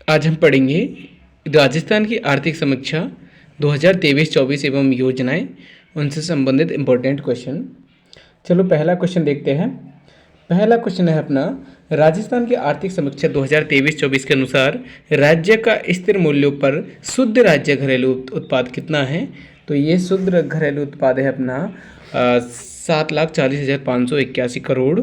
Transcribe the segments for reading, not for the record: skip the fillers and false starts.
आज हम पढ़ेंगे राजस्थान की आर्थिक समीक्षा 2023-24 एवं योजनाएं, उनसे संबंधित इम्पोर्टेंट क्वेश्चन। चलो पहला क्वेश्चन देखते हैं। पहला क्वेश्चन है अपना, राजस्थान की आर्थिक समीक्षा 2023-24 के अनुसार राज्य का स्थिर मूल्यों पर शुद्ध राज्य घरेलू उत्पाद कितना है? तो ये शुद्ध घरेलू उत्पाद है अपना 7,40,581 करोड़।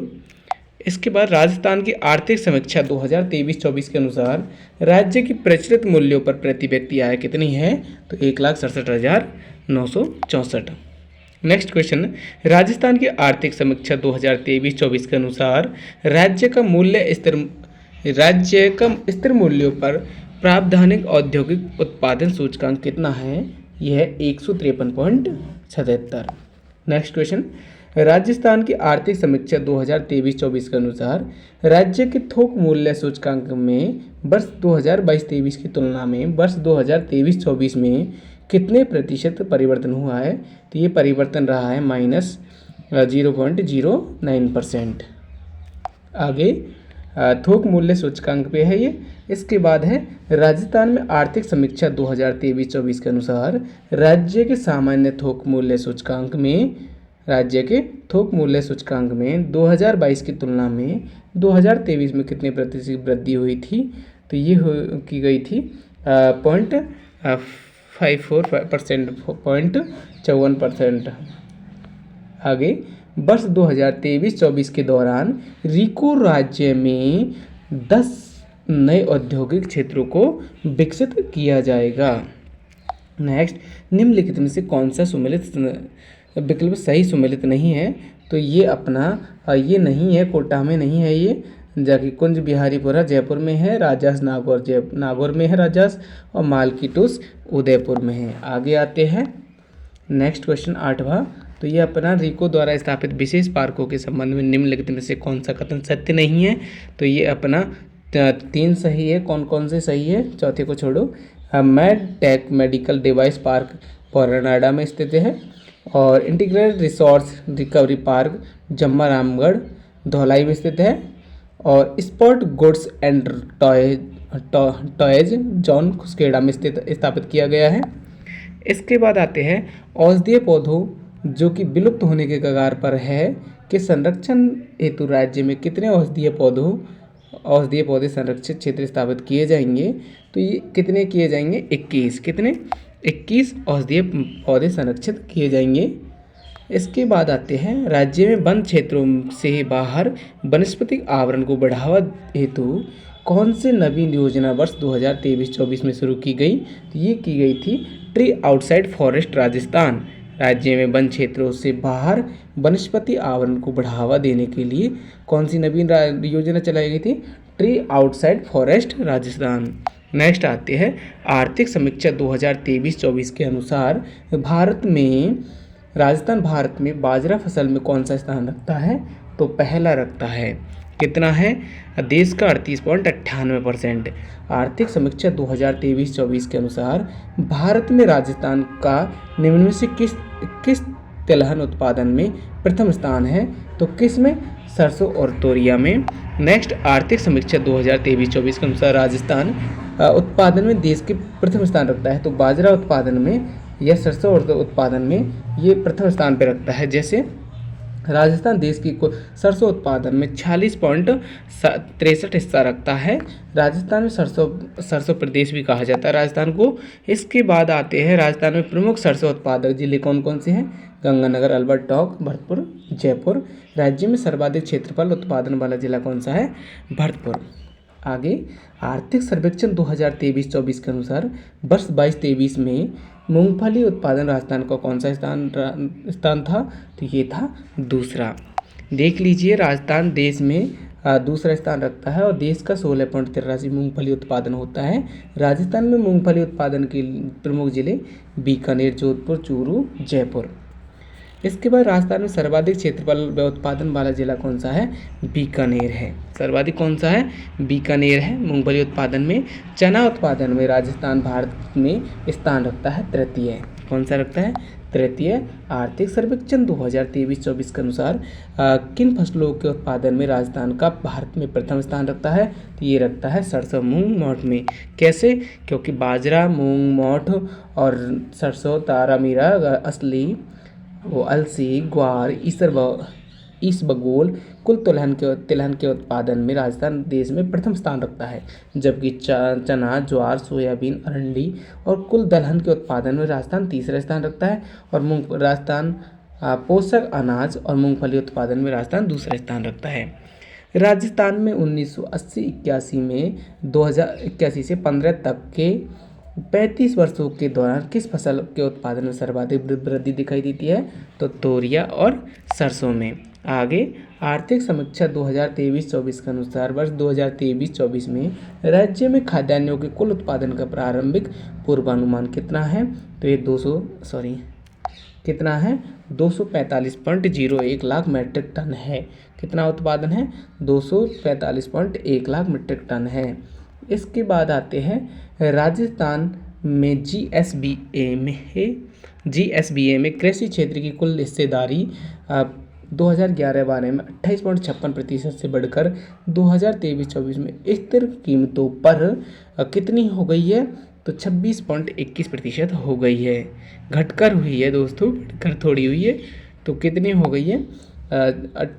इसके बाद राजस्थान की आर्थिक समीक्षा 2023-24 के अनुसार राज्य की प्रचलित मूल्यों पर प्रति व्यक्ति आय कितनी है? तो 1,67,964। नेक्स्ट क्वेश्चन, राजस्थान की आर्थिक समीक्षा 2023-24 के अनुसार राज्य का स्थिर मूल्यों पर प्रावधानिक औद्योगिक उत्पादन सूचकांक कितना है? यह है 153.77। नेक्स्ट क्वेश्चन, राजस्थान की आर्थिक समीक्षा 2023-24 के अनुसार राज्य के थोक मूल्य सूचकांक में वर्ष 2022-23 की तुलना में वर्ष 2023-24 में कितने प्रतिशत परिवर्तन हुआ है? तो ये परिवर्तन रहा है -0.09%। आगे थोक मूल्य सूचकांक पे है ये। इसके बाद है राजस्थान में आर्थिक समीक्षा 2023-24 के अनुसार राज्य के सामान्य थोक मूल्य सूचकांक में 2022 की तुलना में 2023 में कितने प्रतिशत वृद्धि हुई थी? तो ये की गई थी 0.54%। आगे वर्ष 2023-24 के दौरान रिको राज्य में 10 नए औद्योगिक क्षेत्रों को विकसित किया जाएगा। नेक्स्ट, निम्नलिखित में से कौन सा विकल्प सही सुमेलित नहीं है? तो ये अपना ये नहीं है, कोटा में नहीं है ये, जबकि कुंज बिहारीपुरा जयपुर में है, राजस नागौर में है राजस, और मालकीटूस उदयपुर में है। आगे आते हैं नेक्स्ट क्वेश्चन 8वां। तो ये अपना रिको द्वारा स्थापित विशेष पार्कों के संबंध में निम्नलिखित में से कौन सा कथन सत्य नहीं है? तो ये अपना 3 सही है। कौन कौन से सही है? चौथे को छोड़ो। मैडटेक मेडिकल डिवाइस पार्क पोरनाडा में स्थित है, और इंटीग्रेटेड रिसोर्स रिकवरी पार्क जम्मा-रामगढ़ धौलाई में स्थित है, और sport goods and toys zone खुसखेड़ा में स्थापित किया गया है। इसके बाद आते हैं औषधीय पौधों जो कि विलुप्त होने के कगार पर है के संरक्षण हेतु राज्य में कितने औषधीय पौधे संरक्षित क्षेत्र स्थापित किए जाएंगे? तो ये कितने किए जाएंगे? 21। कितने? 21 औषधीय पौधे संरक्षित किए जाएंगे। इसके बाद आते हैं राज्य में वन क्षेत्रों से बाहर वनस्पतिक आवरण को बढ़ावा हेतु कौन से नवीन योजना वर्ष 2023-24 में शुरू की गई? तो ये की गई थी ट्री आउटसाइड फॉरेस्ट राजस्थान। राज्य में वन क्षेत्रों से बाहर वनस्पति आवरण को बढ़ावा देने के लिए कौन सी नवीन योजना चलाई गई थी? Tree outside forest Rajasthan. Next आते हैं आर्थिक समीक्षा 2023-24 के अनुसार राजस्थान भारत में बाजरा फसल में कौन सा स्थान रखता है? तो पहला रखता है। कितना है? देश का 38.98%। आर्थिक समीक्षा 2023-24 के अनुसार भारत में राजस्थान का निम्न में से किस तिलहन उत्पादन में प्रथम स्थान है? तो किस में? सरसों और तोरिया में। नेक्स्ट, आर्थिक समीक्षा 2023-24 के अनुसार राजस्थान उत्पादन में देश के प्रथम स्थान रखता है। तो बाजरा उत्पादन में या सरसों और उत्पादन में ये प्रथम स्थान पर रखता है। जैसे राजस्थान देश की सरसों उत्पादन में 46.63 हिस्सा रखता है। राजस्थान में सरसों प्रदेश भी कहा जाता है राजस्थान को। इसके बाद आते हैं राजस्थान में प्रमुख सरसों उत्पादक जिले कौन कौन से हैं? गंगानगर, अलवर, टोंक, भरतपुर, जयपुर। राज्य में सर्वाधिक क्षेत्रफल उत्पादन वाला जिला कौन सा है? भरतपुर। आगे आर्थिक सर्वेक्षण 2023-24 के अनुसार वर्ष 22-23 में मूंगफली उत्पादन राजस्थान का कौन सा स्थान था? तो ये था दूसरा। देख लीजिए, राजस्थान देश में दूसरा स्थान रखता है, और देश का 16.83 मूंगफली उत्पादन होता है। राजस्थान में मूंगफली उत्पादन के प्रमुख जिले बीकानेर, जोधपुर, चूरू, जयपुर। इसके बाद राजस्थान में सर्वाधिक क्षेत्रफल व उत्पादन वाला जिला कौन सा है? बीकानेर है। सर्वाधिक कौन सा है? बीकानेर है। मूंगफली उत्पादन में, चना उत्पादन में राजस्थान भारत में स्थान रखता है तृतीय। कौन सा रखता है? तृतीय। आर्थिक सर्वेक्षण 2023-24 के अनुसार किन फसलों के उत्पादन में राजस्थान का भारत में प्रथम स्थान रखता है? तो ये रखता है सरसों, मूंग, मोठ में। कैसे? क्योंकि बाजरा, मूंग, मोठ और सरसों, तारा मीरा, असली, वो अलसी, ग्वार, इसबगोल कुल तिलहन के उत्पादन में राजस्थान देश में प्रथम स्थान रखता है, जबकि चना, ज्वार, सोयाबीन, अरंडी और कुल दलहन के उत्पादन में राजस्थान तीसरा स्थान रखता है। और राजस्थान पोषक अनाज और मूंगफली उत्पादन में राजस्थान दूसरा स्थान रखता है। राजस्थान में 1980-81 में 2081 से 15 तक के 35 वर्षों के दौरान किस फसल के उत्पादन में सर्वाधिक वृद्धि दिखाई देती है? तो तोरिया और सरसों में। आगे आर्थिक समीक्षा 2023-24 के अनुसार वर्ष 2023-24 में राज्य में खाद्यान्नों के कुल उत्पादन का प्रारंभिक पूर्वानुमान कितना है? तो ये 245.01 लाख मीट्रिक टन है। कितना उत्पादन है? 245.1 लाख मीट्रिक टन है। इसके बाद आते हैं राजस्थान में जीएसबीए में कृषि क्षेत्र की कुल हिस्सेदारी 2011-12 में 28.56% से बढ़कर 2023-24 में स्थिर कीमतों पर कितनी हो गई है? तो 26.21% हो गई है। घटकर हुई है दोस्तों, घटकर थोड़ी हुई है। तो कितनी हो गई है?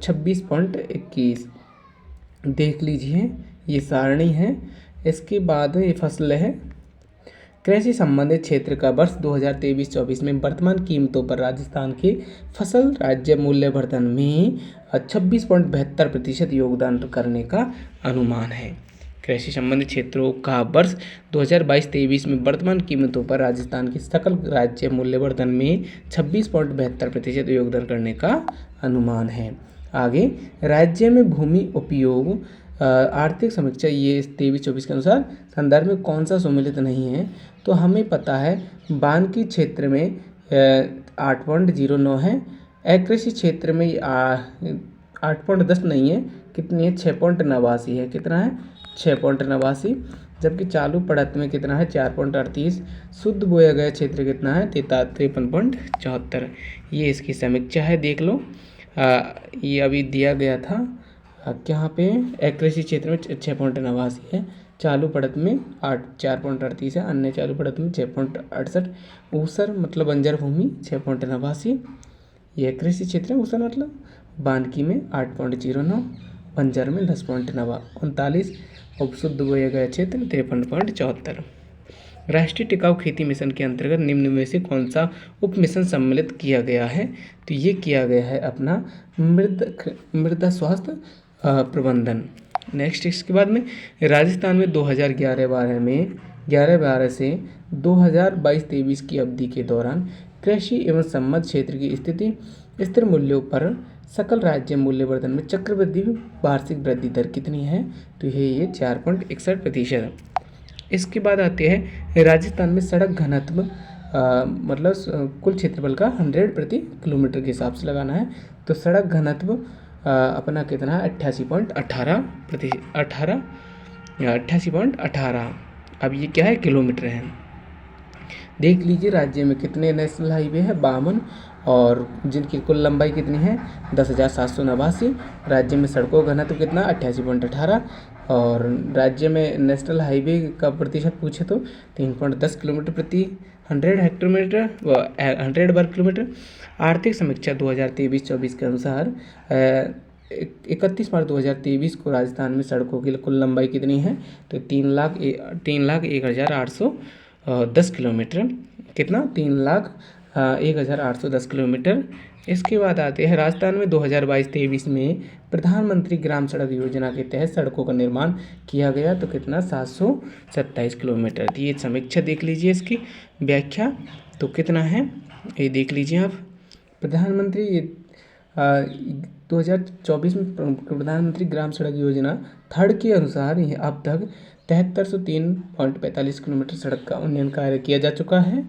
26.21। देख लीजिए, ये सारणी है। इसके बाद ये फसल है। कृषि संबंधित क्षेत्र का वर्ष 2023-24 में वर्तमान कीमतों पर राजस्थान के फसल राज्य मूल्यवर्धन में 26.72% योगदान करने का अनुमान है। कृषि संबंधित क्षेत्रों का वर्ष 2022-23 में वर्तमान कीमतों पर राजस्थान के सकल राज्य मूल्यवर्धन में 26.72% योगदान करने का अनुमान है। आगे राज्य में भूमि उपयोग आर्थिक समीक्षा ये 23-24 के अनुसार संदर्भ में कौन सा सम्मिलित नहीं है? तो हमें पता है बानकी क्षेत्र में 8.09 है, अकृषि क्षेत्र में 8.10 नहीं है, कितनी है? 6.89 है। कितना है? 6.89। जबकि चालू पड़त में कितना है? 4.38। शुद्ध बोया गया क्षेत्र कितना है? 53.74। ये इसकी समीक्षा है, देख लो। ये अभी दिया गया था यहाँ पे कृषि क्षेत्र में 6.89 है, चालू पड़त में 4.38 है, अन्य चालू पड़त में 6.68। ऊसर मतलब बंजर भूमि 6.89, यह कृषि क्षेत्र है। ऊसर मतलब बानकी में 8.09, बंजर में 10.39 और शुद्ध बोया गया क्षेत्र 53.74। राष्ट्रीय टिकाऊ खेती मिशन के अंतर्गत निम्न में से कौन सा उप मिशन सम्मिलित किया गया है? तो ये किया गया है अपना मृदा स्वास्थ्य प्रबंधन। नेक्स्ट इसके बाद में राजस्थान में 2011-12 से 2022-23 की अवधि के दौरान कृषि एवं संबद्ध क्षेत्र की स्थिति स्थिर मूल्यों पर सकल राज्य मूल्यवर्धन में चक्रवृद्धि वार्षिक वृद्धि दर कितनी है? तो ये 4.61%। इसके बाद आते हैं राजस्थान में सड़क घनत्व मतलब कुल क्षेत्रफल का 100 प्रति किलोमीटर के हिसाब से लगाना है। तो सड़क घनत्व अपना कितना है? 88.18। अब ये क्या है? किलोमीटर है। देख लीजिए राज्य में कितने नेशनल हाईवे है? 52, और जिनकी कुल लंबाई कितनी है? 10,789। राज्य में सड़कों का घनत्व कितना? 88.18। और राज्य में नेशनल हाईवे का प्रतिशत पूछे तो 3.10 किलोमीटर प्रति 100 हेक्टोमीटर व 100 वर्ग किलोमीटर। आर्थिक समीक्षा 2023-24 के अनुसार 31 मार्च 2023 को राजस्थान में सड़कों की कुल लंबाई कितनी है? तो 3,01,810 किलोमीटर। कितना? 3,01,810 किलोमीटर। इसके बाद आते हैं राजस्थान में 2022-23 में प्रधानमंत्री ग्राम सड़क योजना के तहत सड़कों का निर्माण किया गया, तो कितना? 727 किलोमीटर। तो ये समीक्षा देख लीजिए, इसकी व्याख्या तो कितना है ये देख लीजिए आप। प्रधानमंत्री 2024 में प्रधानमंत्री ग्राम सड़क योजना थर्ड के अनुसार यह अब तक 7303.45 किलोमीटर सड़क का उन्नयन कार्य किया जा चुका है।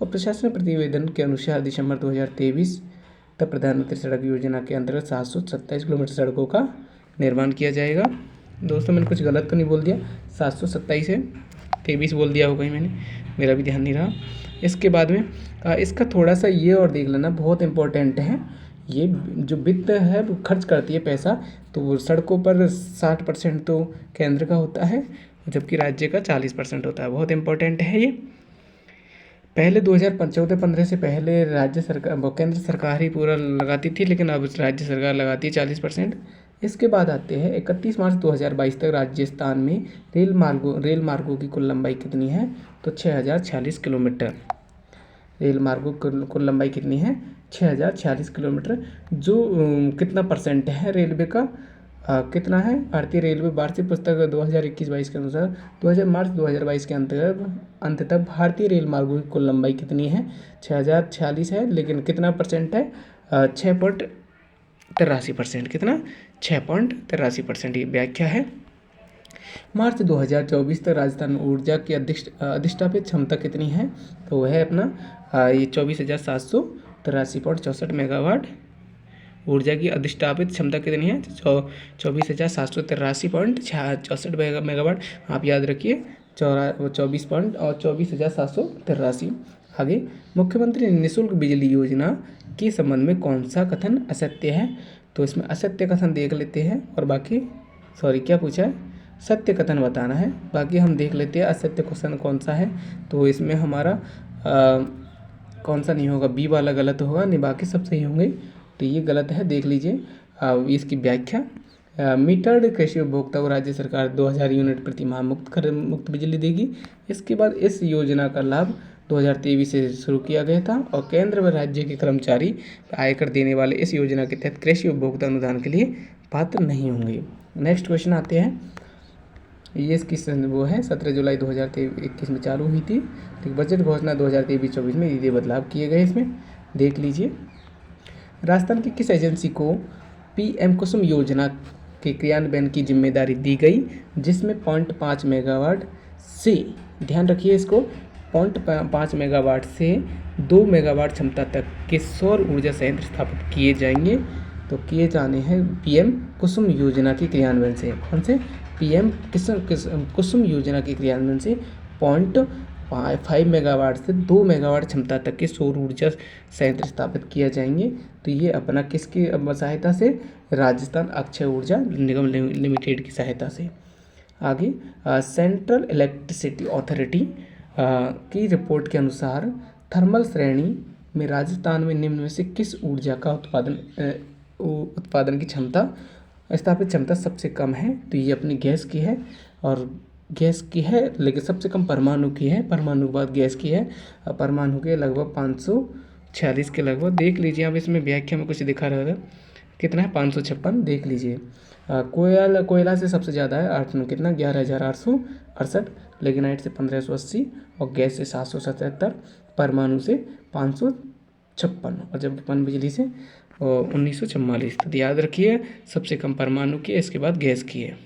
और प्रशासनिक प्रतिवेदन के अनुसार दिसंबर 2023 तब प्रधानमंत्री सड़क योजना के अंतर्गत 727 किलोमीटर सड़कों का निर्माण किया जाएगा। दोस्तों मैंने कुछ गलत तो नहीं बोल दिया, 727 है, 23 बोल दिया होगा ही मैंने, मेरा भी ध्यान नहीं रहा। इसके बाद में इसका थोड़ा सा ये और देख लेना, बहुत इंपॉर्टेंट है। ये जो वित्त है वो खर्च करती है पैसा, तो वो सड़कों पर 60% तो केंद्र का होता है, जबकि राज्य का 40% होता है। बहुत इंपॉर्टेंट है ये। पहले 2014-15 से पहले राज्य सरकार केंद्र सरकार ही पूरा लगाती थी, लेकिन अब राज्य सरकार लगाती है 40%। इसके बाद आते हैं 31 मार्च 2022 तक राजस्थान में रेल मार्गों की कुल लंबाई कितनी है, तो 6046 किलोमीटर। रेल मार्गों की कुल लंबाई कितनी है, 6046 किलोमीटर। जो कितना परसेंट है रेलवे का, कितना है, भारतीय रेलवे वार्षिक पुस्तक 2021-22 के अनुसार 2022 के अंत तक भारतीय रेल मार्गों की कुल लंबाई कितनी है, 6046 है, लेकिन कितना परसेंट है, 6.83%। कितना, 6.83%। ये व्याख्या है। मार्च 2024 तक राजस्थान में ऊर्जा की अधिष्ठापित क्षमता कितनी है, तो वह है अपना ये 24,783.64 मेगावाट। ऊर्जा की अधिष्ठापित क्षमता कितनी है, 24,783.64 मेगावाट। आप याद रखिए 24,783। आगे, मुख्यमंत्री निःशुल्क बिजली योजना के संबंध में कौन सा कथन असत्य है, तो इसमें असत्य कथन देख लेते हैं, और बाकी क्या पूछा है, सत्य कथन बताना है। बाकी हम देख लेते हैं असत्य क्वेश्चन कौन सा है, तो इसमें हमारा कौन सा नहीं होगा, बी वाला गलत होगा, नहीं बाकी सब सही होंगे। तो ये गलत है, देख लीजिए। इसकी व्याख्या, मीटर्ड कृषि उपभोक्ता को राज्य सरकार 2000 यूनिट प्रति माह मुफ्त बिजली देगी। इसके बाद इस योजना का लाभ 2023 से शुरू किया गया था, और केंद्र व राज्य के कर्मचारी आयकर देने वाले इस योजना के तहत कृषि उपभोक्ता अनुदान के लिए पात्र नहीं होंगे। नेक्स्ट क्वेश्चन आते हैं। ये इसकी वो है 17 जुलाई 2021 में चालू हुई थी। ठीक, बजट घोषणा 2023-24 में ये बदलाव किए गए, इसमें देख लीजिए। राजस्थान की किस एजेंसी को PM कुसुम योजना के क्रियान्वयन की जिम्मेदारी दी गई, जिसमें 0.5 मेगावाट से, ध्यान रखिए इसको, 0.5 मेगावाट से 2 मेगावाट क्षमता तक के सौर ऊर्जा संयंत्र स्थापित किए जाएंगे। तो किए जाने हैं PM कुसुम योजना के क्रियान्वयन से। कौन से, PM कुसुम योजना के क्रियान्वयन से 0.5 मेगावाट से 2 मेगावाट क्षमता तक के सौर ऊर्जा संयंत्र स्थापित किया जाएंगे। तो ये अपना किसकी सहायता से, राजस्थान अक्षय ऊर्जा निगम लिमिटेड की सहायता से। आगे, सेंट्रल इलेक्ट्रिसिटी अथॉरिटी की रिपोर्ट के अनुसार थर्मल श्रेणी में राजस्थान में निम्न में से किस ऊर्जा का उत्पादन की स्थापित क्षमता सबसे कम है, तो ये अपनी गैस की है, और गैस की है, लेकिन सबसे कम परमाणु की है, परमाणु के बाद गैस की है। परमाणु के लगभग 546 के लगभग। देख लीजिए, अब इसमें व्याख्या में कुछ दिखा रहा था, कितना है, 556, देख लीजिए। कोयला से सबसे ज़्यादा है 8 कितना 11,868, लिग्नाइट से 1580, और गैस से 777, परमाणु से 556, और जब पनबिजली से 1944। तो याद रखिए सबसे कम परमाणु की है, इसके बाद गैस की है,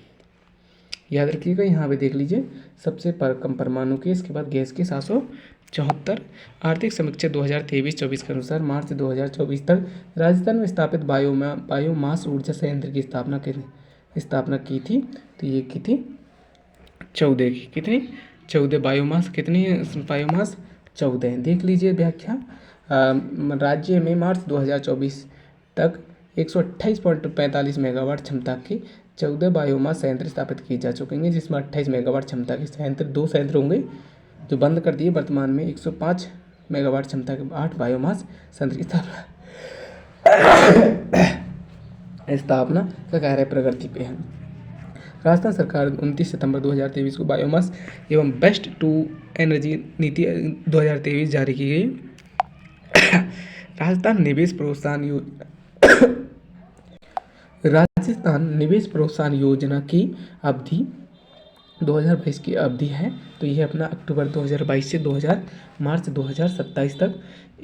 याद रखिएगा। यहाँ पे देख लीजिए, सबसे कम परमाणु की, इसके बाद गैस की 774। आर्थिक समीक्षा 2023-24 के अनुसार मार्च 2024 तक राजस्थान में स्थापित बायोमास ऊर्जा संयंत्र की स्थापना की थी, तो ये की थी 14 की, कितनी 14 बायोमास, कितनी बायोमास 14। देख लीजिए व्याख्या। राज्य में मार्च 2024 तक 128.45 मेगावाट क्षमता के 14 बायोमास संयंत्र स्थापित किए जा चुके हैं, जिसमें 28 मेगावाट क्षमता के संयंत्र 2 संयंत्र होंगे जो बंद कर दिए। वर्तमान में 105 मेगावाट क्षमता के 8 बायोमास संयंत्र की स्थापना का कार्य प्रगति पे है। राजस्थान सरकार 29 सितंबर 2023 को बायोमास एवं बेस्ट टू एनर्जी नीति 2023 जारी की गई। राजस्थान निवेश प्रोत्साहन योजना की अवधि 2022 की अवधि है, तो यह अपना अक्टूबर 2022 से मार्च 2027 तक।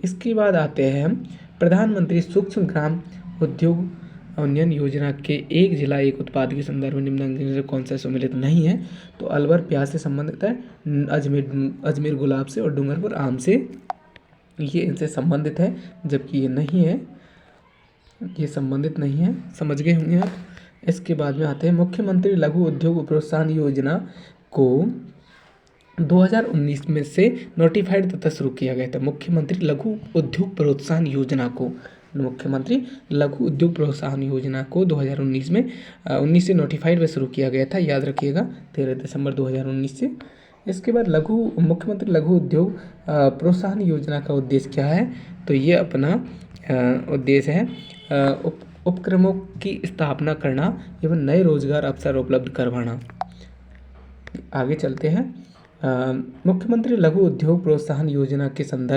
इसके बाद आते हैं हम प्रधानमंत्री सूक्ष्म ग्राम उद्योग उन्नयन योजना के एक जिला एक उत्पाद के संदर्भ में निम्नलिखित में से कौन सा सम्मिलित नहीं है, तो अलवर प्याज से संबंधित है, अजमेर गुलाब से, और डूंगरपुर आम से, ये इनसे संबंधित है, जबकि ये नहीं है। ये संबंधित नहीं है, समझ गए होंगे आप। इसके बाद में आते हैं मुख्यमंत्री लघु उद्योग प्रोत्साहन योजना को 2019 में से नोटिफाइड तथा शुरू किया गया था। मुख्यमंत्री लघु उद्योग प्रोत्साहन योजना को 2019 में 19 से नोटिफाइड में शुरू किया गया था, याद रखिएगा 13 दिसंबर 2019 से। इसके बाद मुख्यमंत्री लघु उद्योग प्रोत्साहन योजना का उद्देश्य क्या है, तो ये अपना उद्देश्य है उपक्रमों की स्थापना करना एवं नए रोजगार अवसर उपलब्ध करवाना। आगे चलते हैं। मुख्यमंत्री लघु उद्योग प्रोत्साहन योजना के संबंध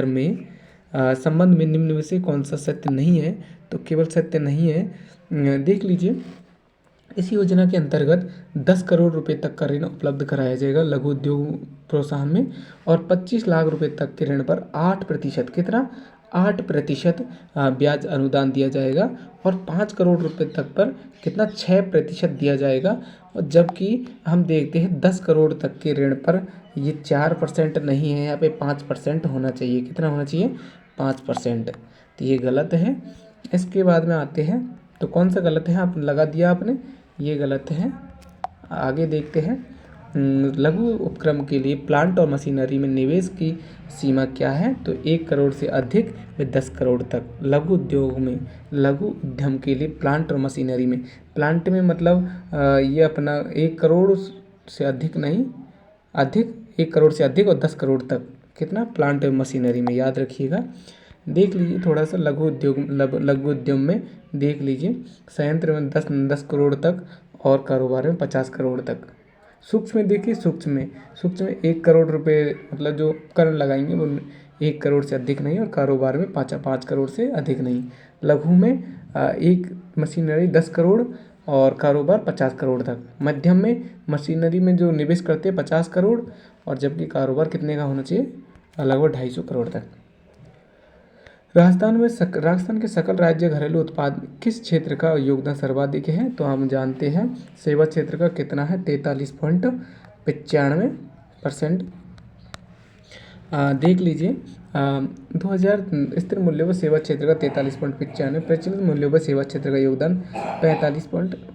में निम्न में से कौन सा सत्य नहीं है, तो केवल सत्य नहीं है। देख लीजिए, इस योजना के अंतर्गत 10 करोड़ रुपए तक का ऋण उपलब्ध कराया जाएगा लघु उद्योग प्रोत्साहन में, और 25 लाख रुपए तक के ऋण पर 8% कितना 8% ब्याज अनुदान दिया जाएगा, और 5 करोड़ रुपए तक पर कितना 6% दिया जाएगा। और जबकि हम देखते हैं 10 करोड़ तक के ऋण पर ये 4% नहीं है, यहाँ पे 5% होना चाहिए। कितना होना चाहिए 5%, तो ये गलत है। इसके बाद में आते हैं, तो कौन सा गलत है आप लगा दिया आपने, ये गलत है। आगे देखते हैं, लघु उपक्रम के लिए प्लांट और मशीनरी में निवेश की सीमा क्या है, तो 1 करोड़ से अधिक व 10 करोड़ तक। लघु उद्योग में लघु उद्यम के लिए प्लांट और मशीनरी में, प्लांट में मतलब ये अपना 1 करोड़ से अधिक नहीं, अधिक 1 करोड़ से अधिक और 10 करोड़ तक कितना प्लांट और मशीनरी में, याद रखिएगा। देख लीजिए थोड़ा सा लघु उद्यम में देख लीजिए, संयंत्र में 10 करोड़ तक और कारोबार में 50 करोड़ तक। सूक्ष्म में देखिए, सूक्ष्म में 1 करोड़ रुपए मतलब जो उपकरण लगाएंगे वो 1 करोड़ से अधिक नहीं, और कारोबार में 5 करोड़ से अधिक नहीं। लघु में एक मशीनरी 10 करोड़ और कारोबार 50 करोड़ तक। मध्यम में मशीनरी में जो निवेश करते हैं 50 करोड़, और जबकि कारोबार कितने का होना चाहिए, लगभग 250 करोड़ तक। राजस्थान के सकल राज्य घरेलू उत्पाद किस क्षेत्र का योगदान सर्वाधिक है, तो हम जानते हैं सेवा क्षेत्र का कितना है 43.95%। देख लीजिए 2000 स्थिर मूल्यों पर सेवा क्षेत्र का 43.95, प्रचलित मूल्यों पर सेवा क्षेत्र का योगदान 45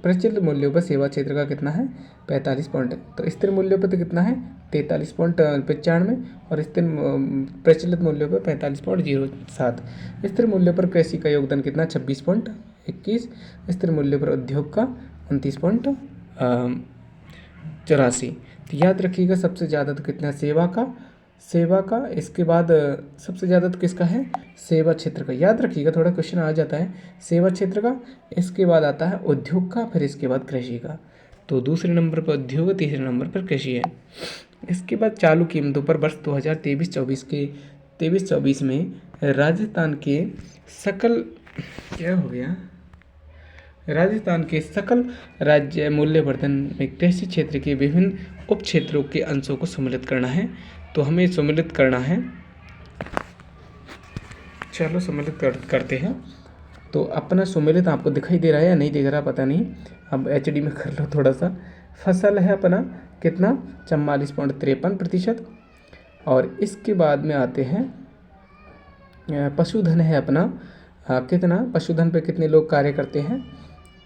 प्रचलित मूल्यों पर सेवा क्षेत्र का कितना है 45 पॉइंट, तो स्थिर मूल्यों पर तो कितना है 43.95, और स्थिर प्रचलित मूल्यों पर 45.07। स्थिर मूल्यों पर कृषि का योगदान कितना 26.21, स्थिर मूल्यों पर उद्योग का 29.84। तो याद रखिएगा सबसे ज़्यादा तो कितना सेवा का, इसके बाद सबसे ज़्यादा तो किसका है सेवा क्षेत्र का, याद रखिएगा थोड़ा क्वेश्चन आ जाता है सेवा क्षेत्र का। इसके बाद आता है उद्योग का, फिर इसके बाद कृषि का। तो दूसरे नंबर पर उद्योग, तीसरे नंबर पर कृषि है। इसके बाद चालू कीमतों पर वर्ष 2023-24 में राजस्थान के सकल राज्य मूल्यवर्धन में कृषि क्षेत्र के विभिन्न उप क्षेत्रों के अंशों को सम्मिलित करना है। तो हमें सम्मिलित करना है, चलो सम्मिलित करते हैं। तो अपना सम्मिलित आपको दिखाई दे रहा है या नहीं दिख रहा पता नहीं, अब HD में कर लो थोड़ा सा। फसल है अपना कितना 44.53%, और इसके बाद में आते हैं पशुधन है अपना कितना, पशुधन पे कितने लोग कार्य करते हैं,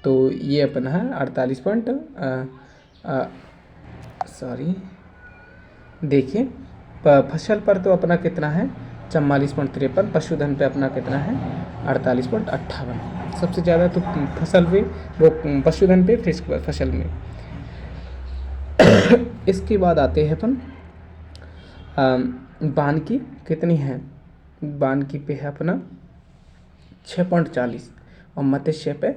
तो ये अपना है 48 देखिए फसल पर तो अपना कितना है 44.53, पशुधन पे अपना कितना है 48.58। सबसे ज़्यादा तो फसल पे वो पशुधन पे, फिर फसल में। इसके बाद आते हैं अपन वानिकी कितनी है, वानिकी पे है अपना 6.40, और मत्स्य पे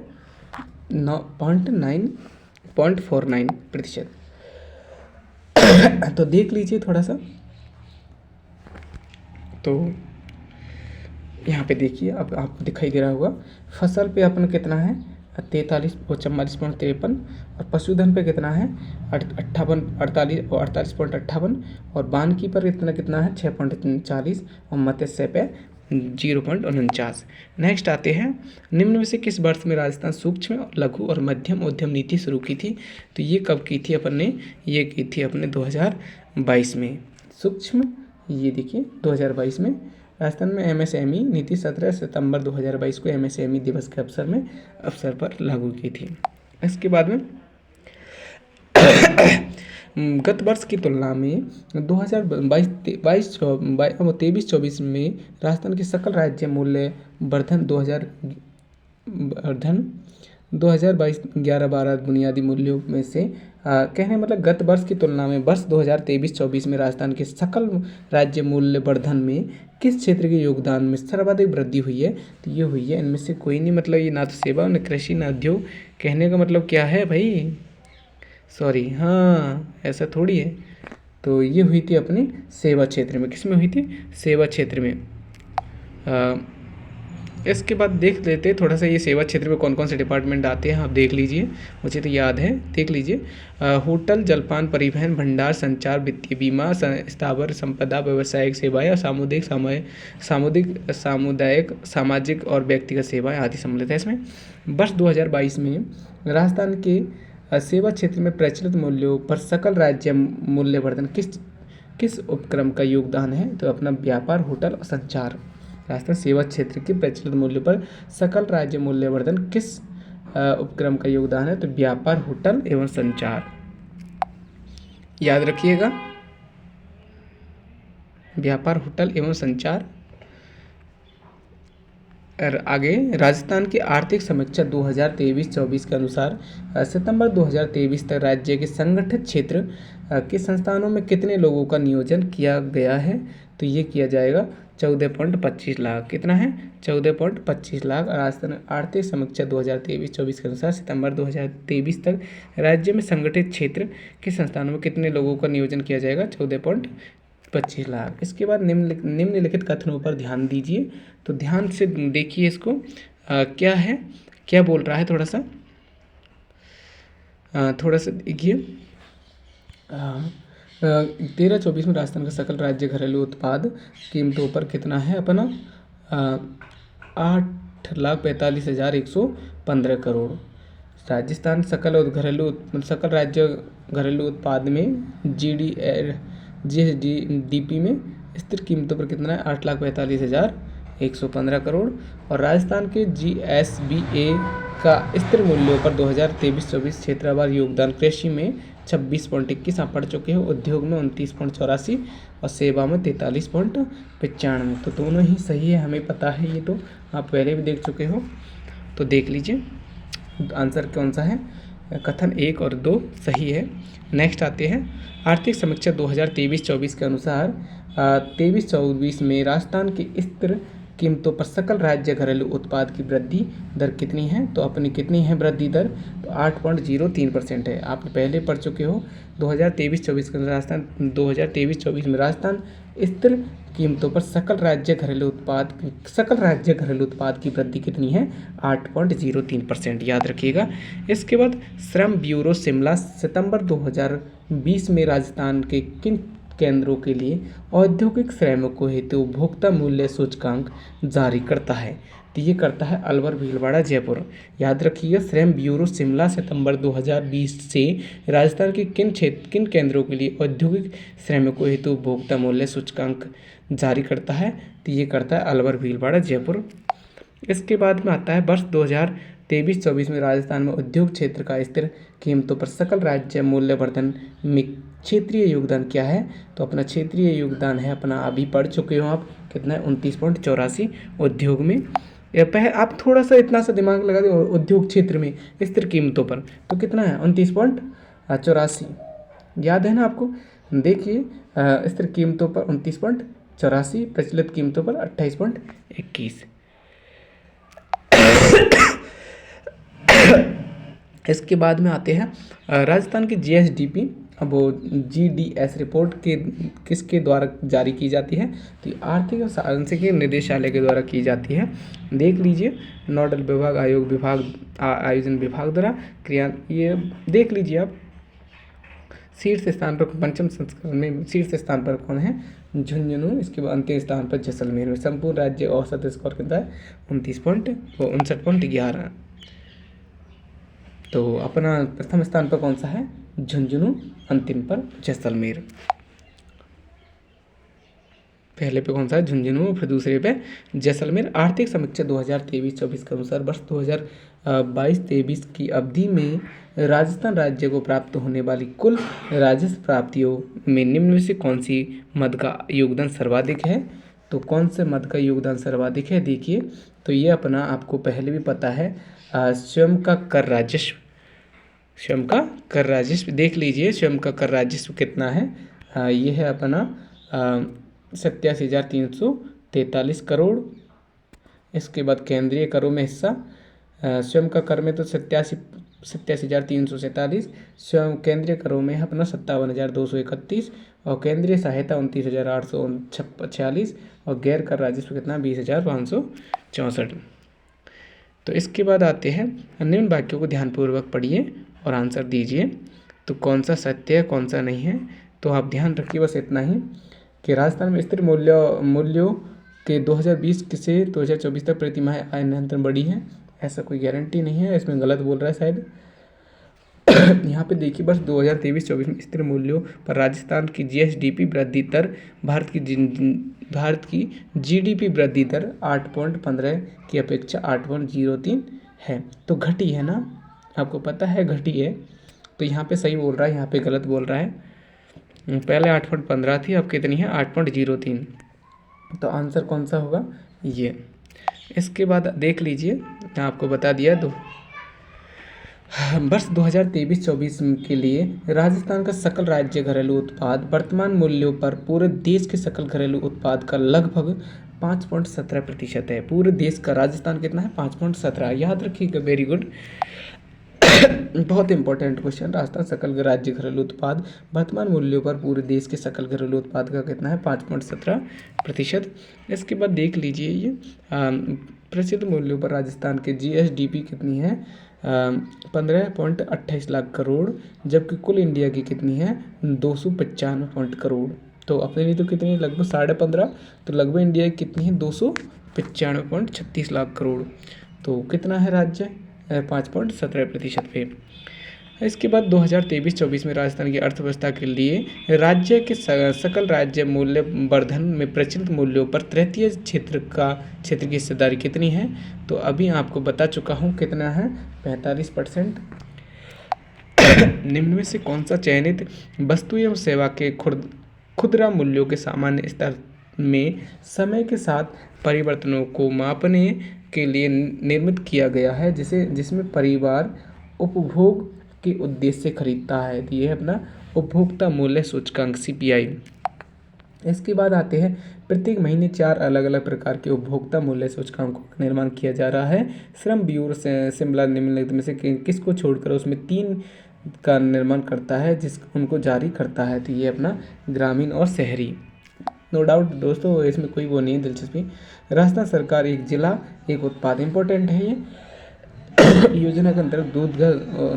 9.49%। तो देख लीजिए थोड़ा सा, तो यहाँ पे देखिए अब आपको दिखाई दे रहा होगा फसल पे अपन कितना है 44.53, और पशुधन पे कितना है 48.58, और वानिकी पर कितना है 6.40, और मत्स्य पे 0.49। नेक्स्ट आते हैं, निम्न में से किस वर्ष में राजस्थान सूक्ष्म और लघु और मध्यम उद्यम नीति शुरू की थी, तो ये कब की थी अपन ने, ये की थी अपने 2022 में। सूक्ष्म ये देखिए 2022 में, राजस्थान में एमएसएमई नीति 17 सितंबर 2022 को एमएसएमई दिवस के अवसर पर लागू की थी। इसके बाद में गत वर्ष की तुलना में 2023-24 में राजस्थान के सकल राज्य मूल्य वर्धन 2022-11-12 बुनियादी मूल्यों में से कहने मतलब गत वर्ष की तुलना में वर्ष 2023-24 में राजस्थान के सकल राज्य मूल्य वर्धन में किस क्षेत्र के योगदान में सर्वाधिक वृद्धि हुई है? तो ये हुई है इनमें से कोई नहीं, मतलब ये ना तो सेवा न कृषि न उद्योग। कहने का मतलब क्या है भाई, सॉरी, हाँ ऐसा थोड़ी है। तो ये हुई थी अपनी सेवा क्षेत्र में। किस में हुई थी? सेवा क्षेत्र में। इसके बाद देख लेते हैं थोड़ा सा ये सेवा क्षेत्र में कौन कौन से डिपार्टमेंट आते हैं, आप देख लीजिए, मुझे तो याद है, देख लीजिए। होटल, जलपान, परिवहन, भंडार, संचार, वित्तीय, बीमा, स्थावर संपदा, व्यावसायिक सेवाएं और सामुदायिक, सामाजिक और व्यक्तिगत सेवाएं आदि सम्मिलित है इसमें। वर्ष 2022 में राजस्थान के सेवा क्षेत्र में प्रचलित मूल्यों पर सकल राज्य मूल्यवर्धन किस उपक्रम का योगदान है? तो अपना व्यापार, होटल और संचार। राजस्थान सेवा क्षेत्र के प्रचलित मूल्य पर सकल राज्य मूल्यवर्धन किस उपक्रम का योगदान है? तो व्यापार, होटल एवं संचार, याद रखिएगा, व्यापार, होटल एवं संचार। और आगे राजस्थान की आर्थिक समीक्षा 2023-24 के अनुसार सितंबर 2023 तक राज्य के संगठित क्षेत्र के संस्थानों में कितने लोगों का नियोजन किया गया है? तो ये किया जाएगा 14.25 लाख। कितना है? 14.25 लाख। राजस्थान आर्थिक समीक्षा 2023-24 के अनुसार सितंबर 2023 तक राज्य में संगठित क्षेत्र के संस्थानों में कितने लोगों का नियोजन किया जाएगा? 14.25 लाख। इसके बाद निम्नलिखित कथनों पर ध्यान दीजिए। तो ध्यान से देखिए इसको, क्या है, क्या बोल रहा है, थोड़ा सा देखिए। 13-24 में राजस्थान का सकल राज्य घरेलू उत्पाद कीमतों पर कितना है अपना? 8,45,115 करोड़। राजस्थान सकल राज्य घरेलू उत्पाद में GSDP में स्थिर कीमतों पर कितना है? 8,45,115 करोड़। और राजस्थान के GSBA का स्थिर मूल्यों पर 2023-24 क्षेत्रवार योगदान कृषि में 26.21 आप पढ़ चुके हो, उद्योग में 29.84 और सेवा में 43.95। तो दोनों ही सही है, हमें पता है, ये तो आप पहले भी देख चुके हो। तो देख लीजिए आंसर कौन सा है, कथन 1 और 2 सही है। नेक्स्ट आते हैं आर्थिक समीक्षा 2023-24 के अनुसार 23-24 में राजस्थान की स्थिर कीमतों पर सकल राज्य घरेलू उत्पाद की वृद्धि दर कितनी है? तो अपनी कितनी है वृद्धि दर? तो 8.03% है। आप पहले पढ़ चुके हो 2023-24 के राजस्थान 2023-24 में राजस्थान स्थिर कीमतों पर सकल राज्य घरेलू उत्पाद की वृद्धि कितनी है? 8.03%, याद रखिएगा। इसके बाद श्रम ब्यूरो शिमला सितंबर 2020 में राजस्थान के किन केंद्रों के लिए औद्योगिक श्रमिकों हेतु उपभोक्ता मूल्य सूचकांक जारी करता है? तो ये करता है अलवर, भीलवाड़ा, जयपुर। याद रखिएगा, श्रम ब्यूरो शिमला सितंबर 2020 से राजस्थान के किन केंद्रों के लिए औद्योगिक श्रमिकों हेतु उपभोक्ता मूल्य सूचकांक जारी करता है? तो ये करता है अलवर, भीलवाड़ा, जयपुर। इसके बाद में आता है वर्ष 2023-24 में राजस्थान में उद्योग क्षेत्र का स्थिर कीमतों पर सकल राज्य मूल्यवर्धन में क्षेत्रीय योगदान क्या है? तो अपना क्षेत्रीय योगदान है अपना, अभी पढ़ चुके हो आप, कितना है? 29.84 उद्योग में। आप थोड़ा सा इतना सा दिमाग लगा दो, उद्योग क्षेत्र में स्थिर कीमतों पर तो कितना है? 29.84, याद है ना आपको? देखिए स्थिर कीमतों पर 29.84, प्रचलित कीमतों पर 28.21। इसके बाद में आते हैं राजस्थान की GSDP, अब वो GDS रिपोर्ट किसके द्वारा जारी की जाती है? तो आर्थिक और सांख्यिकी निदेशालय के द्वारा की जाती है। देख लीजिए, नोडल विभाग, आयोजन विभाग द्वारा क्रिया, ये देख लीजिए आप। शीर्ष स्थान पर पंचम संस्करण में शीर्ष स्थान पर कौन है? झुंझुनू। इसके बाद अंतिम स्थान पर जैसलमेर में। संपूर्ण राज्य औसत स्कोर कितना है? 59.11। तो अपना प्रथम स्थान पर कौन सा है? झुंझुनू, अंतिम पर जैसलमेर। पहले पे कौन सा है, झुंझुनू, फिर दूसरे पे जैसलमेर। आर्थिक समीक्षा 2023-24 के अनुसार वर्ष 2022-23 की अवधि में राजस्थान राज्य को प्राप्त होने वाली कुल राजस्व प्राप्तियों में निम्न में से कौन सी मद का योगदान सर्वाधिक है। तो कौन से मद का योगदान सर्वाधिक है, देखिए तो ये अपना आपको पहले भी पता है, स्वयं का कर राजस्व, स्वयं का कर राजस्व देख लीजिए, स्वयं का कर राजस्व कितना है, ये है अपना 87,343 करोड़। इसके बाद केंद्रीय करों में हिस्सा, स्वयं का कर में तो 87,347, स्वयं केंद्रीय करों में है अपना 57,231, और केंद्रीय सहायता 29,846, और गैर कर राजस्व कितना 20,564। तो इसके बाद आते हैं, निम्न वाक्यों को ध्यानपूर्वक पढ़िए और आंसर दीजिए। तो कौन सा सत्य है, कौन सा नहीं है। तो आप ध्यान रखिए बस इतना ही कि राजस्थान में स्थिर मूल्यों के 2020 से 2024 तक प्रति माह आय निरंतर बढ़ी है, ऐसा कोई गारंटी नहीं है, इसमें गलत बोल रहा है शायद। यहाँ पे देखिए वर्ष 2023-24 में स्थिर मूल्यों पर राजस्थान की जीएसडीपी वृद्धि दर, भारत की जीडीपी वृद्धि दर 8.15 की अपेक्षा 8.03 है। तो घटी है ना, आपको पता है घटी है, तो यहाँ पे सही बोल रहा है, यहाँ पे गलत बोल रहा है। पहले 8.15 थी, अब कितनी है 8.03। तो आंसर कौन सा होगा, ये। इसके बाद देख लीजिए, मैं आपको बता दिया वर्ष 2023-24 के लिए राजस्थान का सकल राज्य घरेलू उत्पाद वर्तमान मूल्यों पर पूरे देश के सकल घरेलू उत्पाद का लगभग 5.17% है। पूरे देश का राजस्थान कितना है, 5.17। याद रखिएगा, वेरी गुड। बहुत इंपॉर्टेंट क्वेश्चन। राजस्थान सकल राज्य घरेलू उत्पाद वर्तमान मूल्यों पर पूरे देश के सकल घरेलू उत्पाद का कितना है, 5.17%। इसके बाद देख लीजिए, ये प्रसिद्ध मूल्यों पर राजस्थान के जीएसडीपी कितनी है, 15.28 लाख करोड़, जबकि कुल इंडिया की कितनी है 295 करोड़। तो अपने लिए तो कितनी, लगभग 15.5, तो लगभग इंडिया की कितनी है 295.36 लाख करोड़। तो कितना है राज्य, 5.17% पे। इसके बाद 2023-24 में राजस्थान की अर्थव्यवस्था के लिए राज्य के सकल राज्य मूल्य वर्धन में प्रचलित मूल्यों पर तृतीय क्षेत्र की हिस्सेदारी कितनी है। तो अभी आपको बता चुका हूँ कितना है, 45%। निम्न में से कौन सा चयनित वस्तु एवं सेवा के खुदरा मूल्यों के सामान्य स्तर में समय के साथ परिवर्तनों को मापने के लिए निर्मित किया गया है, जिसमें परिवार उपभोग के उद्देश्य से खरीदता है। तो ये है अपना उपभोक्ता मूल्य सूचकांक CPI। इसके बाद आते हैं, प्रत्येक महीने 4 अलग अलग प्रकार के उपभोक्ता मूल्य सूचकांकों का निर्माण किया जा रहा है। श्रम ब्यूरो शिमला निम्नलिखित में से किसको छोड़कर उसमें 3 का निर्माण करता है, उनको जारी करता है। तो ये अपना ग्रामीण और शहरी। नो डाउट दोस्तों, इसमें कोई वो नहीं है दिलचस्पी। राजस्थान सरकार एक जिला एक उत्पाद, इंपॉर्टेंट है ये। योजना के अंतर्गत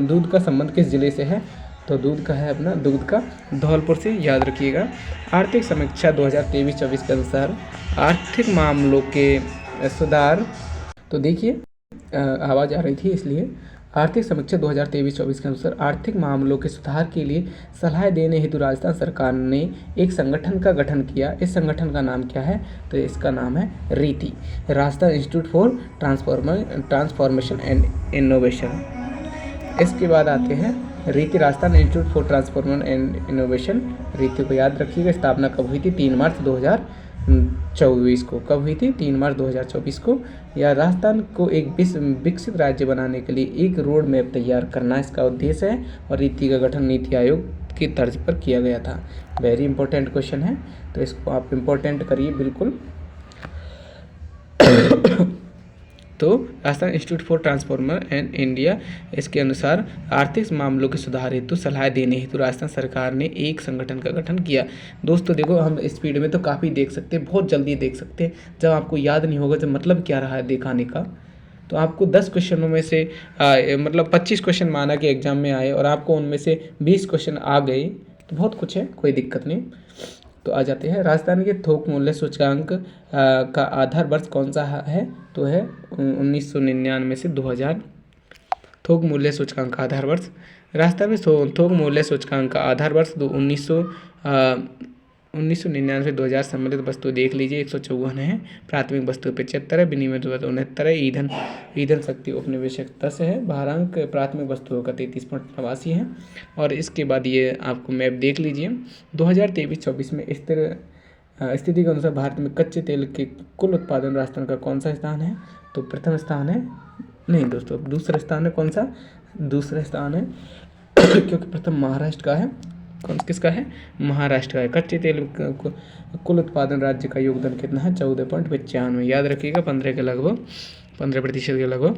दूध का संबंध किस जिले से है, तो दूध का है अपना दूध का धौलपुर से, याद रखिएगा। आर्थिक समीक्षा 2023-24 के अनुसार आर्थिक मामलों के सुधार, तो देखिए आवाज़ आ रही थी इसलिए। आर्थिक समीक्षा 2023-24 के अनुसार आर्थिक मामलों के सुधार के लिए सलाह देने हेतु राजस्थान सरकार ने एक संगठन का गठन किया। इस संगठन का नाम क्या है, तो इसका नाम है रीति, Rajasthan institute for transformation and innovation. इसके बाद आते हैं रीति, Rajasthan institute for transformation and innovation. रीति को याद रखिएगा, स्थापना कब हुई थी, 3 मार्च 2024 को। कब हुई थी, 3 मार्च 2024 को। या राजस्थान को एक विकसित राज्य बनाने के लिए एक रोड मैप तैयार करना इसका उद्देश्य है, और रीति का गठन नीति आयोग की तर्ज पर किया गया था। वेरी इंपॉर्टेंट क्वेश्चन है, तो इसको आप इंपॉर्टेंट करिए बिल्कुल। तो Rajasthan institute for transformer and India, इसके अनुसार आर्थिक मामलों के सुधार हेतु सलाह देने हेतु राजस्थान सरकार ने एक संगठन का गठन किया। दोस्तों देखो, हम स्पीड में तो काफ़ी देख सकते हैं, बहुत जल्दी देख सकते हैं। जब आपको याद नहीं होगा जब मतलब क्या रहा है दिखाने का, तो आपको 10 क्वेश्चनों में से मतलब 25 क्वेश्चन माना कि एग्जाम में आए और आपको उनमें से 20 क्वेश्चन आ गए, तो बहुत कुछ है, कोई दिक्कत नहीं। तो आ जाते हैं, राजस्थान के थोक मूल्य सूचकांक का आधार वर्ष कौन सा है, तो है 1999 से 2000। थोक मूल्य सूचकांक का आधार वर्ष, राजस्थान में थोक मूल्य सूचकांक का आधार वर्ष 1900 1999-2000 सम्मिलित वस्तु देख लीजिए 154 है, प्राथमिक वस्तु 75 है, विनिमय 69 है, ईंधन शक्ति उपनिवेशक 10 है, भारांक प्राथमिक वस्तुओं का 33.89 है। और इसके बाद ये आपको मैप देख लीजिए 2023-24 में स्थिति के अनुसार भारत में कच्चे तेल के कुल उत्पादन राजस्थान का कौन सा स्थान है? तो प्रथम स्थान है, नहीं दोस्तों दूसरा स्थान है। कौन सा? दूसरा स्थान है क्योंकि प्रथम महाराष्ट्र का है। किसका है? महाराष्ट्र का है। कच्चे तेल कुल उत्पादन राज्य का योगदान कितना है? 14.95। याद रखिएगा 15% के लगभग।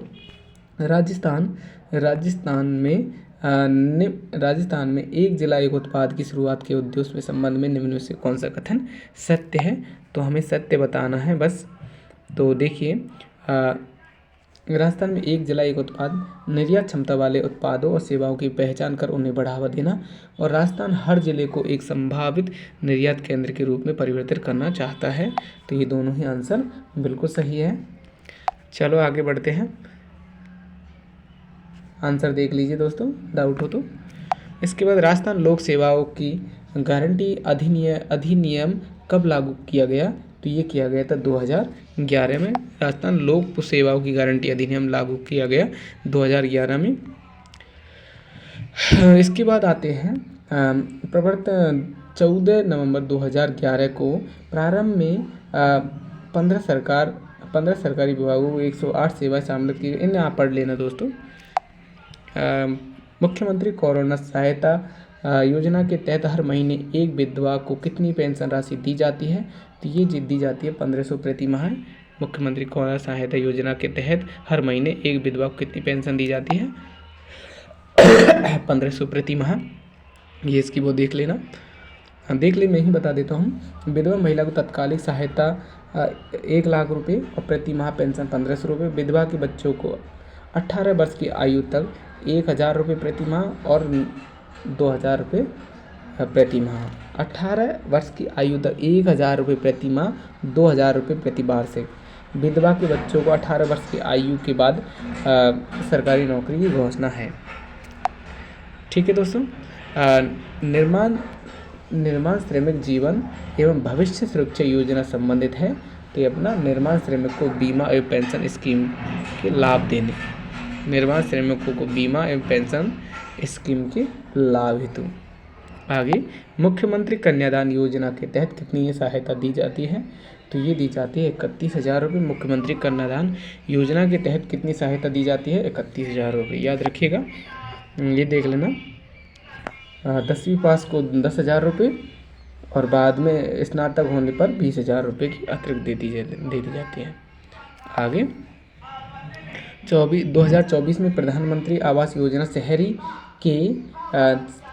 राजस्थान में एक जिला एक उत्पाद की शुरुआत के उद्देश्य के संबंध में निम्न में से कौन सा कथन सत्य है? तो हमें सत्य बताना है बस। तो देखिए राजस्थान में एक जिला एक उत्पाद निर्यात क्षमता वाले उत्पादों और सेवाओं की पहचान कर उन्हें बढ़ावा देना, और राजस्थान हर जिले को एक संभावित निर्यात केंद्र के रूप में परिवर्तित करना चाहता है। तो ये दोनों ही आंसर बिल्कुल सही है। चलो आगे बढ़ते हैं। आंसर देख लीजिए दोस्तों, डाउट हो तो। इसके बाद राजस्थान लोक सेवाओं की गारंटी अधिनियम कब लागू किया गया? तो ये किया गया था 2011 में। राजस्थान लोक सेवाओं की गारंटी अधिनियम लागू किया गया 2011 में। इसके बाद आते हैं प्रवर्तन 14 नवंबर 2011 को प्रारंभ में 15 सरकारी विभागों को 108 सेवाएं शामिल की गई। इन्हें आप पढ़ लेना दोस्तों। मुख्यमंत्री कोरोना सहायता योजना के तहत हर महीने एक विधवा को कितनी पेंशन राशि दी जाती है? तो ये दी जाती है 1500 प्रति माह। मुख्यमंत्री कोरोना सहायता योजना के तहत हर महीने एक विधवा को कितनी पेंशन दी जाती है? 1500 प्रति माह। ये इसकी वो देख लेना। देख ले, मैं ही बता देता हूँ। विधवा महिला को तत्कालिक सहायता 1 लाख रुपये और प्रति माह पेंशन 1500 रुपये। विधवा के बच्चों को 18 वर्ष की आयु तक 1000 रुपये प्रति माह और 2000 रुपये प्रति माह। 18 वर्ष की आयु तक 1000 रुपये प्रति माह, 2000 रुपये प्रति वार्षिक। विधवा के बच्चों को 18 वर्ष की आयु के बाद सरकारी नौकरी की घोषणा है। ठीक है दोस्तों। निर्माण श्रमिक जीवन एवं भविष्य सुरक्षा योजना संबंधित है। तो ये अपना निर्माण श्रमिकों को बीमा एवं पेंशन स्कीम के लाभ देने, निर्माण श्रमिकों को बीमा एवं पेंशन स्कीम के लाभ हेतु। आगे मुख्यमंत्री कन्यादान योजना के तहत कितनी सहायता दी जाती है? तो ये दी जाती है 31,000 रुपये। मुख्यमंत्री कन्यादान योजना के तहत कितनी सहायता दी जाती है? 31,000 रुपये। याद रखिएगा, ये देख लेना। 10वीं पास को 10,000 रुपये और बाद में स्नातक होने पर 20,000 रुपये की अतिरिक्त दे दी जाती है। आगे 2024 में प्रधानमंत्री आवास योजना शहरी के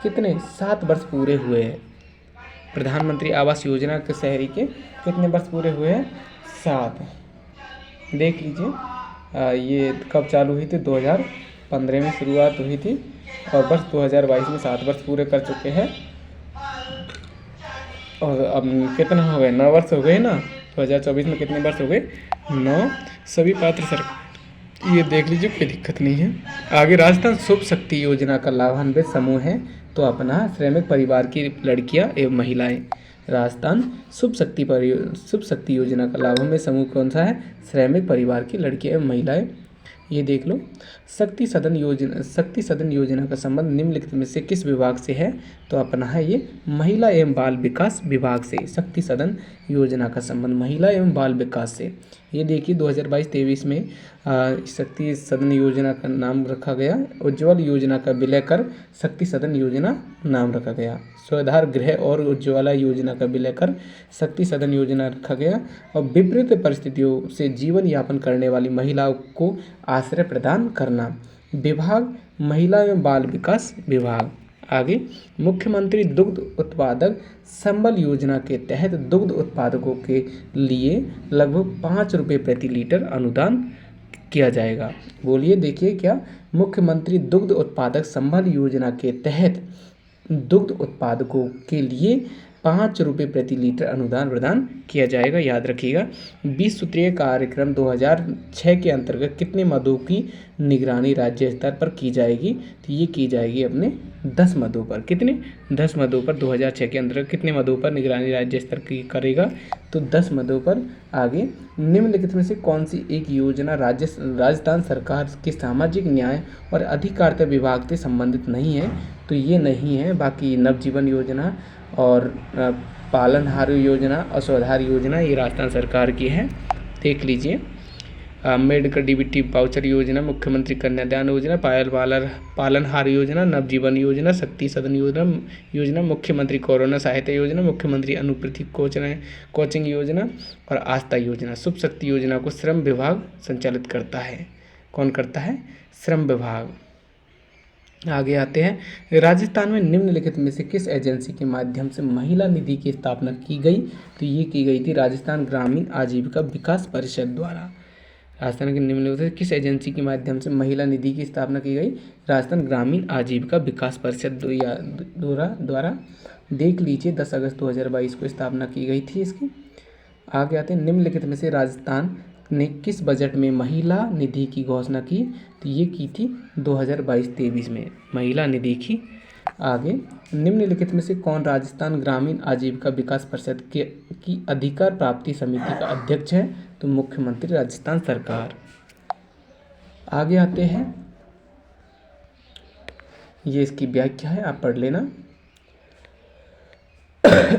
कितने 7 वर्ष पूरे हुए हैं? प्रधानमंत्री आवास योजना के शहरी के कितने वर्ष पूरे हुए हैं? 7। देख लीजिए ये कब चालू हुई थी? 2015 में शुरुआत हुई थी और वर्ष 2022 में 7 वर्ष पूरे कर चुके हैं। और अब कितना हो गए? 9 वर्ष हो गए ना। 2024 में कितने वर्ष हो गए? 9। सभी पात्र सरकार, ये देख लीजिए, कोई दिक्कत नहीं है। आगे राजस्थान शुभ शक्ति योजना का लाभान्वित समूह है। तो अपना श्रमिक परिवार की लड़कियां एवं महिलाएं। राजस्थान शुभ शक्ति योजना का लाभान्वित समूह कौन सा है? श्रमिक परिवार की लड़कियां एवं महिलाएं। ये देख लो। शक्ति सदन योजना का संबंध निम्नलिखित में से किस विभाग से है? तो अपना है ये महिला एवं बाल विकास विभाग से। शक्ति सदन योजना का संबंध महिला एवं बाल विकास से। ये देखिए 2022-23 में शक्ति सदन योजना का नाम रखा गया। उज्ज्वल योजना का विलय कर शक्ति सदन योजना नाम रखा गया। स्वाधार गृह और उज्ज्वला योजना का विलय कर शक्ति सदन योजना रखा गया। और विपरीत परिस्थितियों से जीवन यापन करने वाली महिलाओं को आश्रय प्रदान करना। विभाग महिला एवं बाल विकास विभाग। आगे मुख्यमंत्री दुग्ध उत्पादक संबल योजना के तहत दुग्ध उत्पादकों के लिए लगभग 5 रुपये प्रति लीटर अनुदान किया जाएगा। बोलिए, देखिए क्या? मुख्यमंत्री दुग्ध उत्पादक संबल योजना के तहत दुग्ध उत्पादकों के लिए ₹5 प्रति लीटर अनुदान प्रदान किया जाएगा। याद रखिएगा। 20 सूत्रीय कार्यक्रम 2006 के अंतर्गत कितने मदों की निगरानी राज्य स्तर पर की जाएगी? तो ये की जाएगी अपने 10 मदों पर। कितने? 10 मदों पर 2006 के अंतर्गत कितने मदों पर निगरानी राज्य स्तर की करेगा? तो 10 मदों पर। आगे, निम्नलिखित में से कौन सी एक योजना राजस्थान सरकार के सामाजिक न्याय और अधिकारिता विभाग से संबंधित नहीं है? तो ये नहीं है। बाकी नवजीवन योजना और पालनहार योजना और स्वाधार योजना ये राजस्थान सरकार की है। देख लीजिए। अम्बेडकर डीबीटी वाउचर योजना, मुख्यमंत्री कन्यादान योजना, पालनहार योजना, नवजीवन योजना, शक्ति सदन योजना, मुख्यमंत्री कोरोना सहायता योजना, मुख्यमंत्री अनुपूरक कोचिंग योजना और आस्था योजना। शुभ शक्ति योजना को श्रम विभाग संचालित करता है। कौन करता है? श्रम विभाग। आगे आते हैं। राजस्थान में निम्नलिखित में से किस एजेंसी के माध्यम से महिला निधि की स्थापना की गई? तो ये की गई थी राजस्थान ग्रामीण आजीविका विकास परिषद द्वारा। राजस्थान के निम्नलिखित में से किस एजेंसी के माध्यम से महिला निधि की स्थापना की गई? राजस्थान ग्रामीण आजीविका विकास परिषद द्वारा। देख लीजिए, 10 अगस्त 2022 को स्थापना की गई थी इसकी। आगे आते हैं। निम्नलिखित में से राजस्थान ने किस बजट में महिला निधि की घोषणा की? तो ये की थी 2022-23 में महिला निधि की। आगे, निम्नलिखित में से कौन राजस्थान ग्रामीण आजीविका विकास परिषद की अधिकार प्राप्ति समिति का अध्यक्ष है? तो मुख्यमंत्री राजस्थान सरकार। आगे आते हैं। ये इसकी व्याख्या है, आप पढ़ लेना।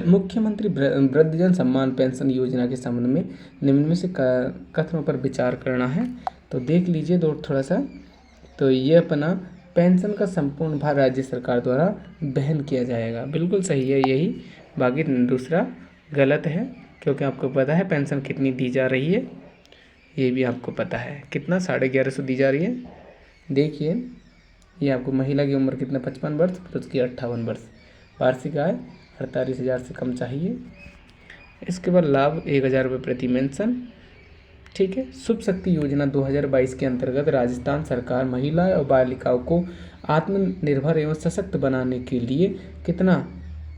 मुख्यमंत्री वृद्धजन सम्मान पेंशन योजना के संबंध में निम्न में से कथनों पर विचार करना है। तो देख लीजिए थोड़ा सा। तो ये अपना पेंशन का संपूर्ण भार राज्य सरकार द्वारा वहन किया जाएगा। बिल्कुल सही है यही। बाकी दूसरा गलत है, क्योंकि आपको पता है पेंशन कितनी दी जा रही है। ये भी आपको पता है कितना 1150 दी जा रही है। देखिए, ये आपको महिला की उम्र कितना 55 वर्ष, पुरुष की 58 वर्ष, वार्षिक आय 48,000 से कम चाहिए। इसके बाद लाभ 1,000 रुपये प्रति मेंशन। ठीक है। शुभ शक्ति योजना 2022 के अंतर्गत राजस्थान सरकार महिला और बालिकाओं को आत्मनिर्भर एवं सशक्त बनाने के लिए कितना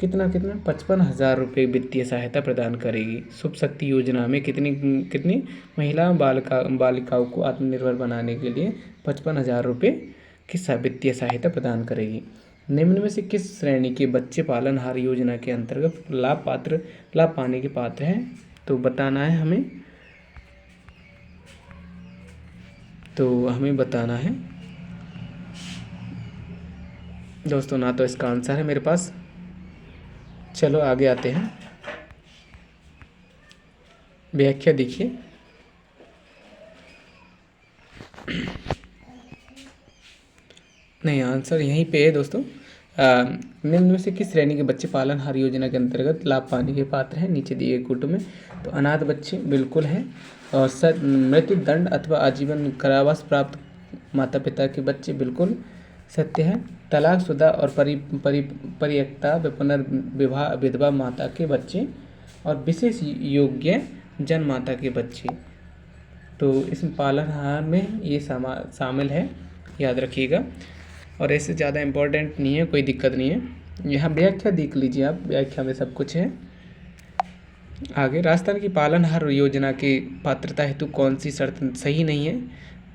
55,000 रुपये वित्तीय सहायता प्रदान करेगी। शुभ शक्ति योजना में कितनी महिला बालिकाओं को आत्मनिर्भर बनाने के लिए 55,000 रुपये की वित्तीय सहायता प्रदान करेगी। निम्न में से किस श्रेणी के बच्चे पालनहार योजना के अंतर्गत लाभ पाने के पात्र हैं? तो बताना है हमें। तो हमें बताना है दोस्तों, ना तो इसका आंसर है मेरे पास। चलो आगे आते हैं। व्याख्या देखिए। नहीं, आंसर यहीं पे है दोस्तों। निम्न में से किस श्रेणी के बच्चे पालनहार योजना के अंतर्गत लाभ पाने के पात्र हैं? नीचे दिए कोटों में। तो अनाथ बच्चे बिल्कुल है, और मृत्यु दंड अथवा आजीवन कारावास प्राप्त माता पिता के बच्चे बिल्कुल सत्य है। तलाकशुदा और परित्यक्ता पुनर्विवाह विधवा माता के बच्चे और विशेष योग्य जन्ममाता के बच्चे, तो इसमें पालनहार में ये शामिल है। याद रखिएगा। और ऐसे ज़्यादा इम्पोर्टेंट नहीं है, कोई दिक्कत नहीं है। यहाँ व्याख्या देख लीजिए आप, व्याख्या में सब कुछ है। आगे, राजस्थान की पालनहार योजना के पात्रता हेतु कौन सी शर्त सही नहीं है?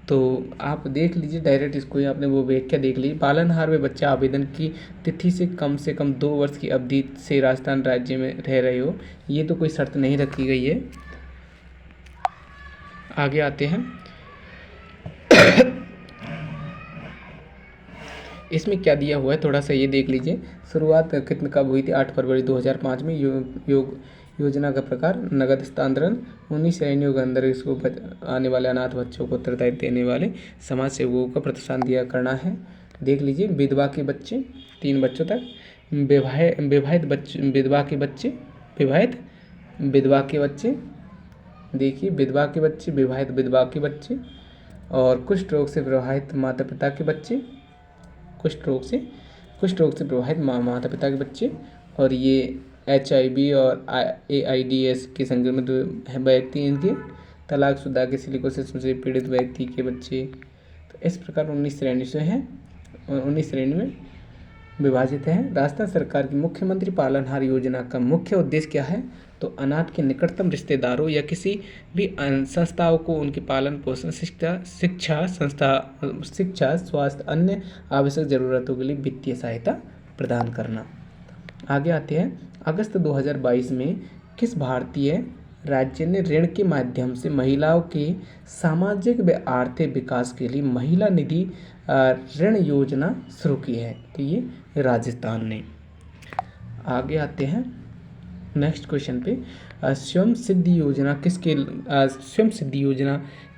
तो आप देख लीजिए डायरेक्ट इसको ही, आपने वो व्याख्या देख ली। पालनहार में बच्चा आवेदन की तिथि से कम 2 वर्ष की अवधि से राजस्थान राज्य में रह रहे हो, ये तो कोई शर्त नहीं रखी गई है। आगे आते हैं। इसमें क्या दिया हुआ है थोड़ा सा ये देख लीजिए। शुरुआत कब हुई थी? 8 फरवरी 2005 में। योजना का प्रकार नगद हस्तांतरण। 19 श्रेणियों के अंदर इसको आने वाले अनाथ बच्चों को उत्तरदायित्व देने वाले समाज सेवकों का प्रोत्साहन दिया करना है। देख लीजिए। विधवा के बच्चे 3 बच्चों तक, विवाहित विधवा के बच्चे, देखिए विधवा के बच्चे, विवाहित विधवा के बच्चे, और कुष्ठ रोग से प्रभावित माता पिता के बच्चे, कुष्ठ रोग से प्रभावित माता पिता के बच्चे, और ये HIV और AIDS के संक्रमित व्यक्ति इनके, तलाकशुदा के सिलिकोसिस से पीड़ित व्यक्ति के बच्चे। तो इस प्रकार 19 श्रेणी से हैं, और 19 श्रेणी में विभाजित है। राजस्थान सरकार की मुख्यमंत्री पालनहार योजना का मुख्य उद्देश्य क्या है? तो अनाथ के निकटतम रिश्तेदारों या किसी भी संस्थाओं को उनके पालन पोषण, शिक्षा, स्वास्थ्य, अन्य आवश्यक जरूरतों के लिए वित्तीय सहायता प्रदान करना। आगे आते हैं, अगस्त 2022 में किस भारतीय राज्य ने ऋण के माध्यम से महिलाओं के सामाजिक व आर्थिक विकास के लिए महिला निधि ऋण योजना शुरू की है? तो ये राजस्थान ने। आगे आते हैं नेक्स्ट क्वेश्चन पे, स्वयं सिद्धि योजना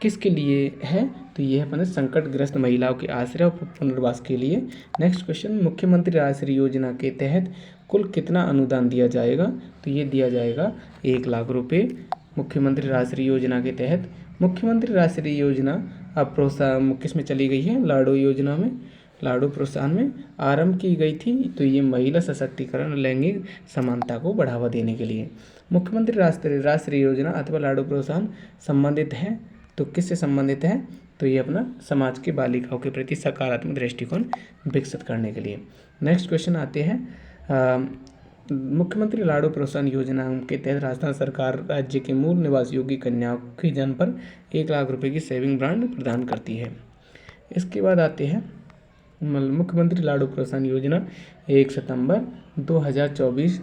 किसके लिए है? तो ये है अपने संकटग्रस्त महिलाओं के आश्रय और पुनर्वास के लिए। नेक्स्ट क्वेश्चन, मुख्यमंत्री राजश्री योजना के तहत कुल कितना अनुदान दिया जाएगा? तो ये दिया जाएगा 1 लाख रुपए। मुख्यमंत्री राजश्री योजना के तहत, मुख्यमंत्री राजश्री योजना अब प्रोत्साहन किस में चली गई है? लाडो योजना में, लाडो प्रोत्साहन में आरंभ की गई थी। तो ये महिला सशक्तिकरण और लैंगिक समानता को बढ़ावा देने के लिए। मुख्यमंत्री राजश्री योजना अथवा लाडो प्रोत्साहन संबंधित है, तो किससे संबंधित है? तो ये अपना समाज के बालिकाओं के प्रति सकारात्मक दृष्टिकोण विकसित करने के लिए। नेक्स्ट क्वेश्चन आते हैं, मुख्यमंत्री लाडो प्रोत्साहन योजना के तहत राजस्थान सरकार राज्य के मूल निवासियों की कन्याओं के जन्म पर 1 लाख रुपए की सेविंग ग्रांट प्रदान करती है। इसके बाद आते हैं, मुख्यमंत्री लाडो प्रोत्साहन योजना 1 सितंबर 2024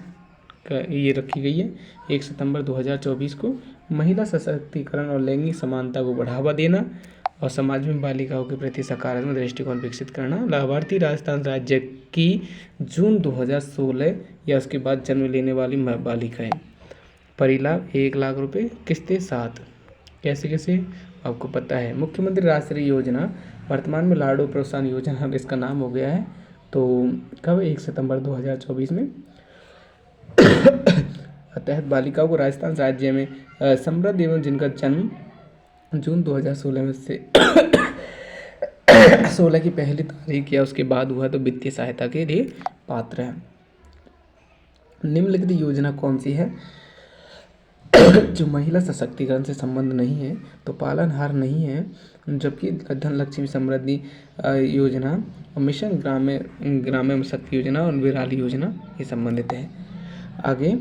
का ये रखी गई है। 1 सितंबर 2024 को महिला सशक्तिकरण और लैंगिक समानता को बढ़ावा देना और समाज में बालिकाओं के प्रति सकारात्मक दृष्टिकोण विकसित करना। लाभार्थी राजस्थान राज्य की जून 2016 या उसके बाद जन्म लेने वाली बालिकाएं। परिलाभ 1 लाख रुपए, किस्तें 7। कैसे कैसे आपको पता है। मुख्यमंत्री राजश्री योजना वर्तमान में लाडो प्रोत्साहन योजना इसका नाम हो गया है। तो कब? 1 सितंबर 2024 में तहत बालिकाओं को राजस्थान राज्य में समृद्ध एवं जिनका जन्म जून 2016 में से 16 की पहली तारीख या उसके बाद हुआ तो वित्तीय सहायता के लिए पात्र है। निम्नलिखित योजना कौन सी है जो महिला सशक्तिकरण से संबंध नहीं है? तो पालनहार नहीं है, जबकि धनलक्ष्मी समृद्धि योजना, मिशन ग्राम्य शक्ति योजना और विराली योजना ये संबंधित है। आगे,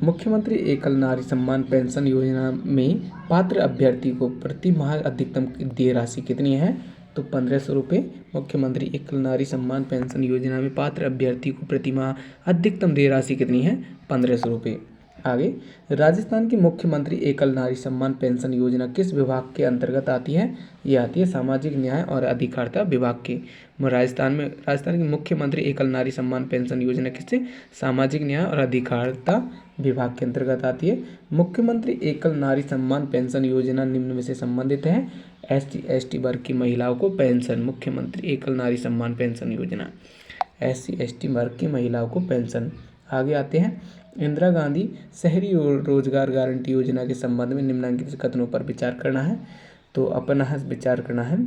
मुख्यमंत्री एकल नारी सम्मान पेंशन योजना में पात्र अभ्यर्थी को प्रति माह अधिकतम देय राशि कितनी है? तो 1500 रुपये। मुख्यमंत्री एकल नारी सम्मान पेंशन योजना में पात्र अभ्यर्थी को प्रति माह अधिकतम देय राशि कितनी है? 1500 रुपये। आगे, राजस्थान की मुख्यमंत्री एकल नारी सम्मान पेंशन योजना किस विभाग के अंतर्गत आती है? ये आती है सामाजिक न्याय और अधिकारिता विभाग के। राजस्थान की मुख्यमंत्री एकल नारी सम्मान पेंशन योजना किससे? सामाजिक न्याय और अधिकारिता विभाग के अंतर्गत आती है। मुख्यमंत्री एकल नारी सम्मान पेंशन योजना निम्न में से संबंधित है? SC/ST वर्ग की महिलाओं को पेंशन। मुख्यमंत्री एकल नारी सम्मान पेंशन योजना SC/ST वर्ग की महिलाओं को पेंशन। आगे आते हैं, इंदिरा गांधी शहरी रोजगार गारंटी योजना के संबंध में निम्नलिखित कथनों पर विचार करना है। तो अपना विचार करना है।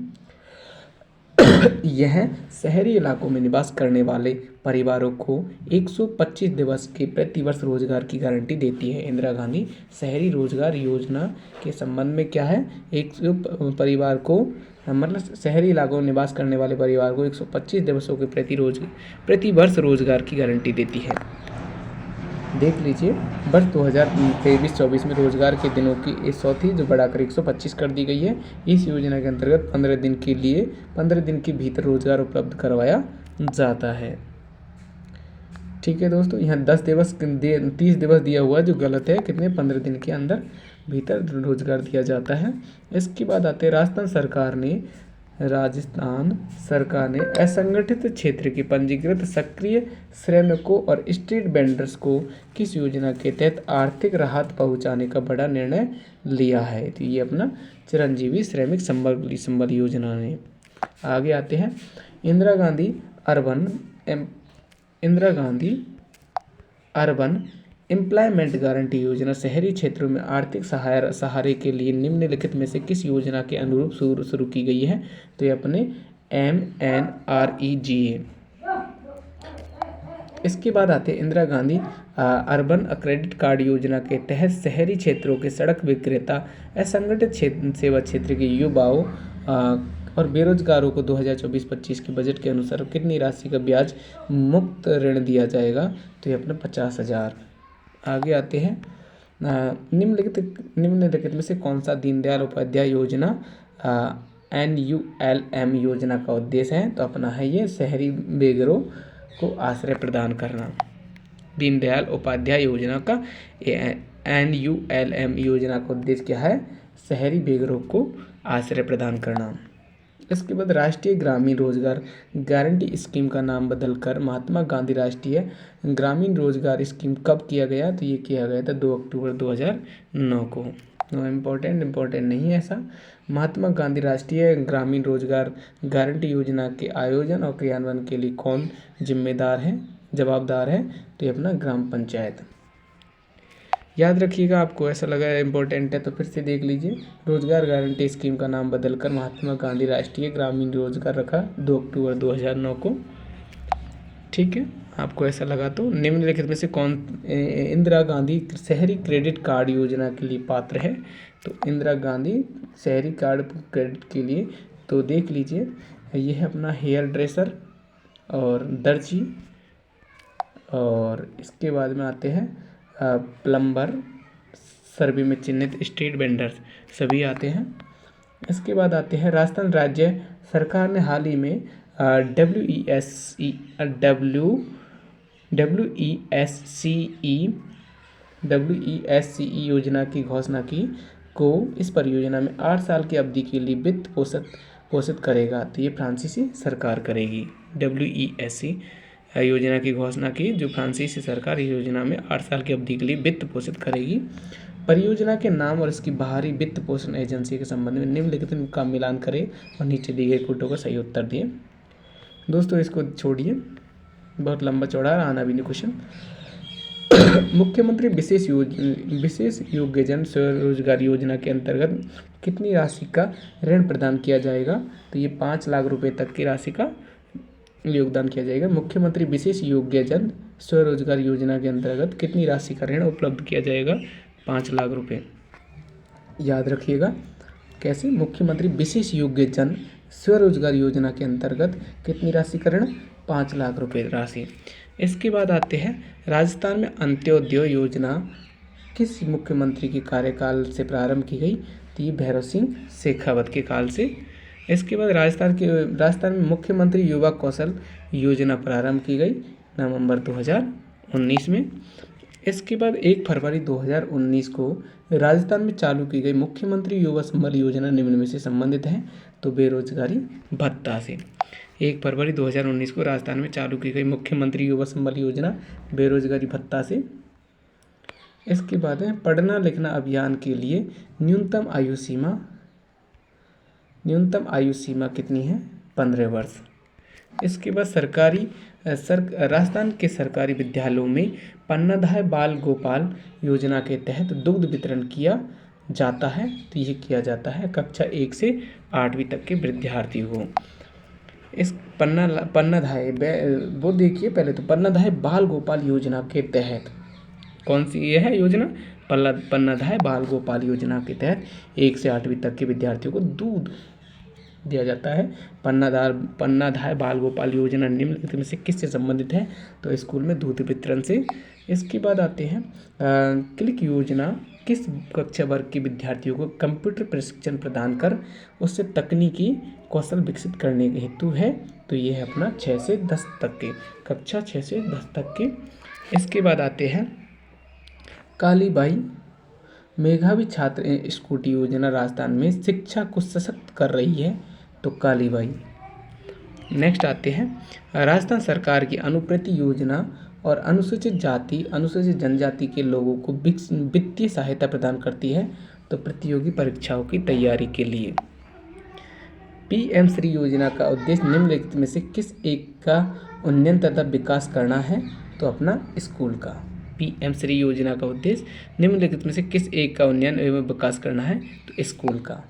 यह शहरी इलाकों में निवास करने वाले परिवारों को 125 दिवस के प्रतिवर्ष रोजगार की गारंटी देती है। इंदिरा गांधी शहरी रोजगार योजना के संबंध में क्या है? परिवार को मतलब शहरी इलाकों में निवास करने वाले परिवार को 125 दिवसों के प्रतिवर्ष रोजगार की गारंटी देती है। देख लीजिए, वर्ष 2023-24 में रोजगार के दिनों की 100 थी जो बढ़ाकर 125 कर दी गई है। इस योजना के अंतर्गत 15 दिन के भीतर रोजगार उपलब्ध करवाया जाता है। ठीक है दोस्तों, यहाँ 30 दिवस दिया हुआ है जो गलत है। कितने? 15 दिन के अंदर भीतर रोजगार दिया जाता है। इसके बाद आते हैं, राजस्थान सरकार ने असंगठित क्षेत्र के पंजीकृत सक्रिय श्रमिकों और स्ट्रीट वेंडर्स को किस योजना के तहत आर्थिक राहत पहुंचाने का बड़ा निर्णय लिया है? तो ये अपना चिरंजीवी श्रमिक संबल योजना ने। आगे आते हैं, Indira Gandhi urban employment guarantee योजना शहरी क्षेत्रों में आर्थिक सहारे के लिए निम्नलिखित में से किस योजना के अनुरूप शुरू की गई है? तो ये अपने MNREGA। इसके बाद आते हैं, Indira Gandhi urban credit card योजना के तहत शहरी क्षेत्रों के सड़क विक्रेता, असंगठित सेवा क्षेत्र के युवाओं और बेरोजगारों को 2024-25 के बजट के अनुसार कितनी राशि का ब्याज मुक्त ऋण दिया जाएगा? तो ये अपना 50,000। आगे आते हैं, निम्नलिखित में से कौन सा दीनदयाल उपाध्याय योजना NULM योजना का उद्देश्य है? तो अपना है ये शहरी बेघरों को आश्रय प्रदान करना। दीनदयाल उपाध्याय योजना का NULM योजना का उद्देश्य क्या है? शहरी बेघरों को आश्रय प्रदान करना। इसके बाद राष्ट्रीय ग्रामीण रोजगार गारंटी स्कीम का नाम बदलकर महात्मा गांधी राष्ट्रीय ग्रामीण रोजगार स्कीम कब किया गया? तो ये किया गया था 2 अक्टूबर 2009 को। इम्पोर्टेंट नहीं है ऐसा। महात्मा गांधी राष्ट्रीय ग्रामीण रोजगार गारंटी योजना के आयोजन और क्रियान्वयन के लिए कौन जवाबदार है? तो ये अपना ग्राम पंचायत। याद रखिएगा, आपको ऐसा लगा इम्पोर्टेंट है तो फिर से देख लीजिए। रोजगार गारंटी स्कीम का नाम बदलकर महात्मा गांधी राष्ट्रीय ग्रामीण रोजगार रखा 2 अक्टूबर 2009 को। ठीक है, आपको ऐसा लगा तो निम्नलिखित में से कौन इंदिरा गांधी शहरी क्रेडिट कार्ड योजना के लिए पात्र है? तो इंदिरा गांधी शहरी कार्ड क्रेडिट के लिए तो देख लीजिए, ये है अपना हेयर ड्रेसर और दर्जी, और इसके बाद में आते हैं प्लम्बर, सर्वे में चिन्हित स्ट्रीट वेंडर्स सभी आते हैं। इसके बाद आते हैं राजस्थान राज्य सरकार ने हाल ही में WESCE योजना की घोषणा की को इस परियोजना में 8 साल की अवधि के लिए वित्त पोषित करेगा। तो ये फ्रांसीसी सरकार करेगी। WESC योजना की घोषणा की जो फ्रांसीसी सरकार इस योजना में 8 साल की अवधि के लिए वित्त पोषित करेगी। परियोजना के नाम और इसकी बाहरी वित्त पोषण एजेंसी के संबंध में निम्नलिखित का मिलान करें और नीचे दिए गए कोटों का सही उत्तर दिए। दोस्तों इसको छोड़िए, बहुत लंबा चौड़ा आना भी नहीं क्वेश्चन। मुख्यमंत्री विशेष योग्यजन स्वरोजगार योजना के अंतर्गत कितनी राशि का ऋण प्रदान किया जाएगा? तो ये 5 लाख रुपए तक की राशि का योगदान किया जाएगा। मुख्यमंत्री विशेष योग्यजन स्वरोजगार योजना के अंतर्गत कितनी राशि का ऋण उपलब्ध किया जाएगा? 5 लाख रुपए। याद रखिएगा कैसे, मुख्यमंत्री विशेष योग्यजन स्वरोजगार योजना के अंतर्गत कितनी राशि का ऋण? 5 लाख रुपए राशि। इसके बाद आते हैं राजस्थान में अंत्योदय योजना किस मुख्यमंत्री के कार्यकाल से प्रारंभ की गई? तो ये भैरव सिंह शेखावत के काल से। इसके बाद राजस्थान में मुख्यमंत्री युवा कौशल योजना प्रारंभ की गई नवंबर 2019 में। इसके बाद 1 फरवरी 2019 को राजस्थान में चालू की गई मुख्यमंत्री युवा संबल योजना निम्न में से संबंधित है? तो बेरोजगारी भत्ता से। 1 फरवरी 2019 को राजस्थान में चालू की गई मुख्यमंत्री युवा संबल योजना बेरोजगारी भत्ता से। इसके बाद है पढ़ना लिखना अभियान के लिए न्यूनतम आयु सीमा कितनी है? 15 वर्ष। इसके बाद राजस्थान के सरकारी विद्यालयों में पन्नाधाय बाल गोपाल योजना के तहत दुग्ध वितरण किया जाता है। तो ये किया जाता है कक्षा 1 से 8वीं तक के विद्यार्थियों को। इस पन्नाधाय वो देखिए पहले तो पन्नाधाय बाल गोपाल योजना के तहत कौन सी ये है योजना? पन्नाधाय बाल गोपाल योजना के तहत 1 से 8वीं तक के विद्यार्थियों को दूध दिया जाता है। पन्नाधाय बाल गोपाल योजना निम्नलिखित में से किससे संबंधित है? तो स्कूल में दूध वितरण से। इसके बाद आते हैं क्लिक योजना किस कक्षा वर्ग के विद्यार्थियों को कंप्यूटर प्रशिक्षण प्रदान कर उससे तकनीकी कौशल विकसित करने के हेतु है? तो ये है अपना 6 से 10 तक के, कक्षा 6 से 10 तक के। इसके बाद आते हैं कालीबाई मेधावी छात्र स्कूटी योजना राजस्थान में शिक्षा को सशक्त कर रही है। तो कालीबाई। नेक्स्ट आते हैं राजस्थान सरकार की अनुप्रति योजना और अनुसूचित जाति अनुसूचित जनजाति के लोगों को वित्तीय सहायता प्रदान करती है। तो प्रतियोगी परीक्षाओं की तैयारी के लिए। PM श्री योजना का उद्देश्य निम्नलिखित में से किस एक का उन्नयन तथा विकास करना है? तो अपना स्कूल का। PM श्री योजना का उद्देश्य निम्नलिखित में से किस एक का उन्नयन एवं विकास करना है? तो स्कूल का।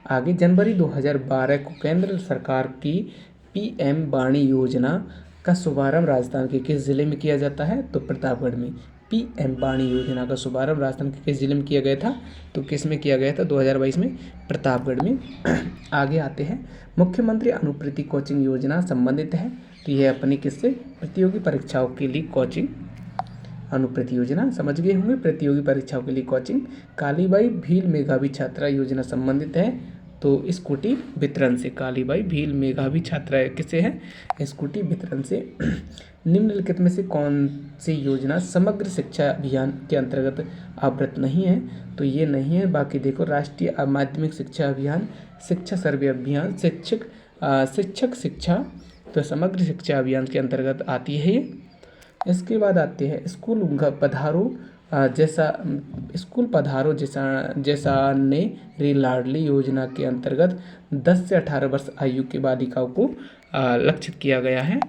आगे जनवरी 2012 को केंद्र सरकार की PM वाणी योजना का शुभारंभ राजस्थान के किस जिले में किया जाता है? तो प्रतापगढ़ में। PM वाणी योजना का शुभारंभ राजस्थान के किस जिले में किया गया था? तो किस में किया गया था? 2022 में प्रतापगढ़ में। आगे आते हैं, मुख्यमंत्री अनुप्रति कोचिंग योजना संबंधित है, तो यह अपनी किससे? प्रतियोगी परीक्षाओं के लिए कोचिंग अनुप्रति योजना, समझ गए होंगे, प्रतियोगी परीक्षाओं के लिए कोचिंग। कालीबाई भील मेधावी छात्रा योजना संबंधित है, तो स्कूटी वितरण से। कालीबाई भील मेधावी छात्रा किससे है? स्कूटी वितरण से। निम्नलिखित में से कौन सी योजना समग्र शिक्षा अभियान के अंतर्गत आवृत नहीं है? तो ये नहीं है। बाकी देखो, राष्ट्रीय माध्यमिक शिक्षा अभियान, शिक्षा सर्वे अभियान, शिक्षक शिक्षा, तो समग्र शिक्षा अभियान के अंतर्गत आती है ये। इसके बाद आते हैं स्कूल पधारो जैसा ने रे लाडली योजना के अंतर्गत 10 से 18 वर्ष आयु के बालिकाओं को लक्षित किया गया है।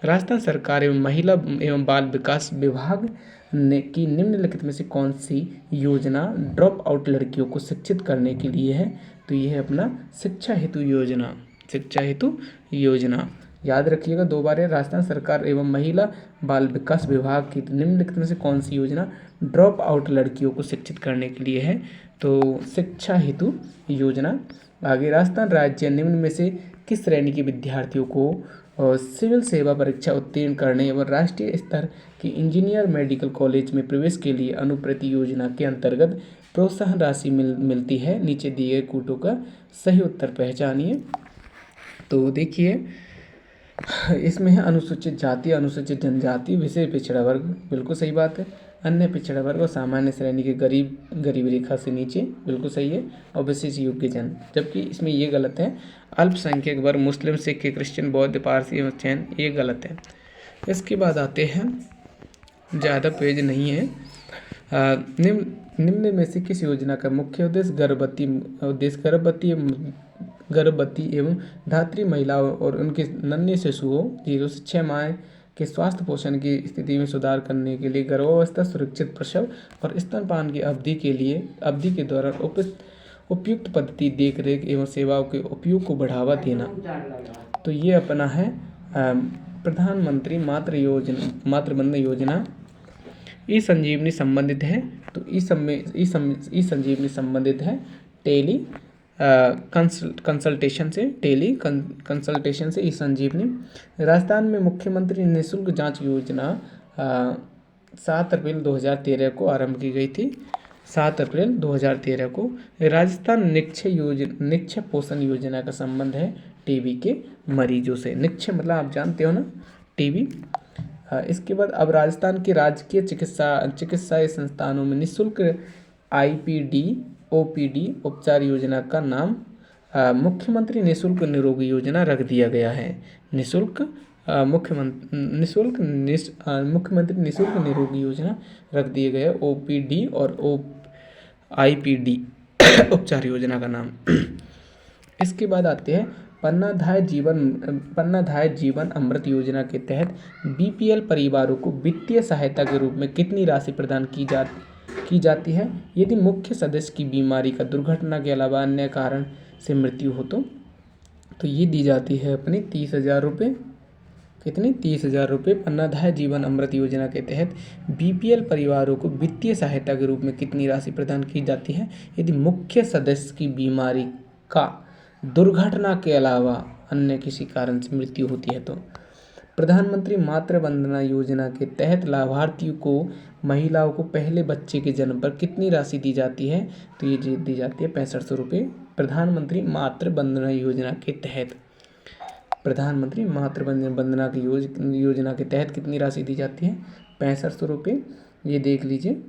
राजस्थान सरकार एवं महिला एवं बाल विकास विभाग ने की निम्नलिखित में से कौन सी योजना ड्रॉप आउट लड़कियों को शिक्षित करने के लिए है? तो ये है अपना शिक्षा हेतु योजना। शिक्षा हेतु योजना याद रखिएगा, दो बार है। राजस्थान सरकार एवं महिला बाल विकास विभाग की निम्नलिखित में से कौन सी योजना ड्रॉप आउट लड़कियों को शिक्षित करने के लिए है? तो शिक्षा हेतु योजना। आगे, राजस्थान राज्य निम्न में से किस श्रेणी के विद्यार्थियों को सिविल सेवा परीक्षा उत्तीर्ण करने एवं राष्ट्रीय स्तर के इंजीनियर मेडिकल कॉलेज में प्रवेश के लिए अनुप्रति योजना के अंतर्गत प्रोत्साहन राशि मिलती है? नीचे दिए गए कूटों का सही उत्तर पहचानिए। तो देखिए, इसमें है अनुसूचित जाति, अनुसूचित जनजाति, विशेष पिछड़ा वर्ग, बिल्कुल सही बात है। अन्य पिछड़ा वर्ग और सामान्य श्रेणी के गरीब रेखा से नीचे, बिल्कुल सही है। और विशेष योग्य जन, जबकि इसमें ये गलत है। अल्पसंख्यक वर्ग मुस्लिम, सिख, क्रिश्चियन, बौद्ध, पारसी एवं जैन, ये गलत है। इसके बाद आते हैं, ज़्यादा पेज नहीं है। निम्न में से किस योजना का मुख्य उद्देश्य गर्भवती एवं धात्री महिलाओं और उनके नन्हे शिशुओं 0 से 6 माह के स्वास्थ्य पोषण की स्थिति में सुधार करने के लिए गर्भावस्था, सुरक्षित प्रसव और स्तनपान की अवधि के दौरान उपयुक्त पद्धति, देखरेख एवं सेवाओं के उपयोग को बढ़ावा देना। तो ये अपना है प्रधानमंत्री मातृवंदना योजना। ई संजीवनी संबंधित है, तो ई संजीवनी संबंधित है टेली कंसल्टेशन से ई संजीवनी। राजस्थान में मुख्यमंत्री निःशुल्क जांच योजना 7 अप्रैल 2013 को आरंभ की गई थी। 7 अप्रैल 2013 को। राजस्थान निक्षय पोषण योजना का संबंध है टीबी के मरीजों से। निक्षय मतलब आप जानते हो ना, टीबी। इसके बाद अब राजस्थान के राजकीय चिकित्साय संस्थानों में निःशुल्क IPD OPD उपचार योजना का नाम मुख्यमंत्री निःशुल्क निरोगी योजना रख दिया गया है। मुख्यमंत्री निःशुल्क निरोगी योजना रख दिए गए OPD और IPD उपचार योजना का नाम। इसके बाद आते हैं पन्नाधाय जीवन अमृत योजना के तहत BPL परिवारों को वित्तीय सहायता के रूप में कितनी राशि प्रदान की जाती है यदि मुख्य सदस्य की बीमारी का दुर्घटना के अलावा अन्य कारण से मृत्यु हो? तो ये दी जाती है अपनी 30,000 रुपये। कितनी? 30,000 रुपये। पन्नाधाय जीवन अमृत योजना के तहत BPL परिवारों को वित्तीय सहायता के रूप में कितनी राशि प्रदान की जाती है यदि मुख्य सदस्य की बीमारी का दुर्घटना के अलावा अन्य किसी कारण से मृत्यु होती है? तो प्रधानमंत्री मातृवंदना योजना के तहत लाभार्थियों को महिलाओं को पहले बच्चे के जन्म पर कितनी राशि दी जाती है? तो ये दी जाती है 6500 रुपये। प्रधानमंत्री मातृवंदना योजना के तहत योजना के तहत कितनी राशि दी जाती है? 6500 रुपये। ये देख लीजिए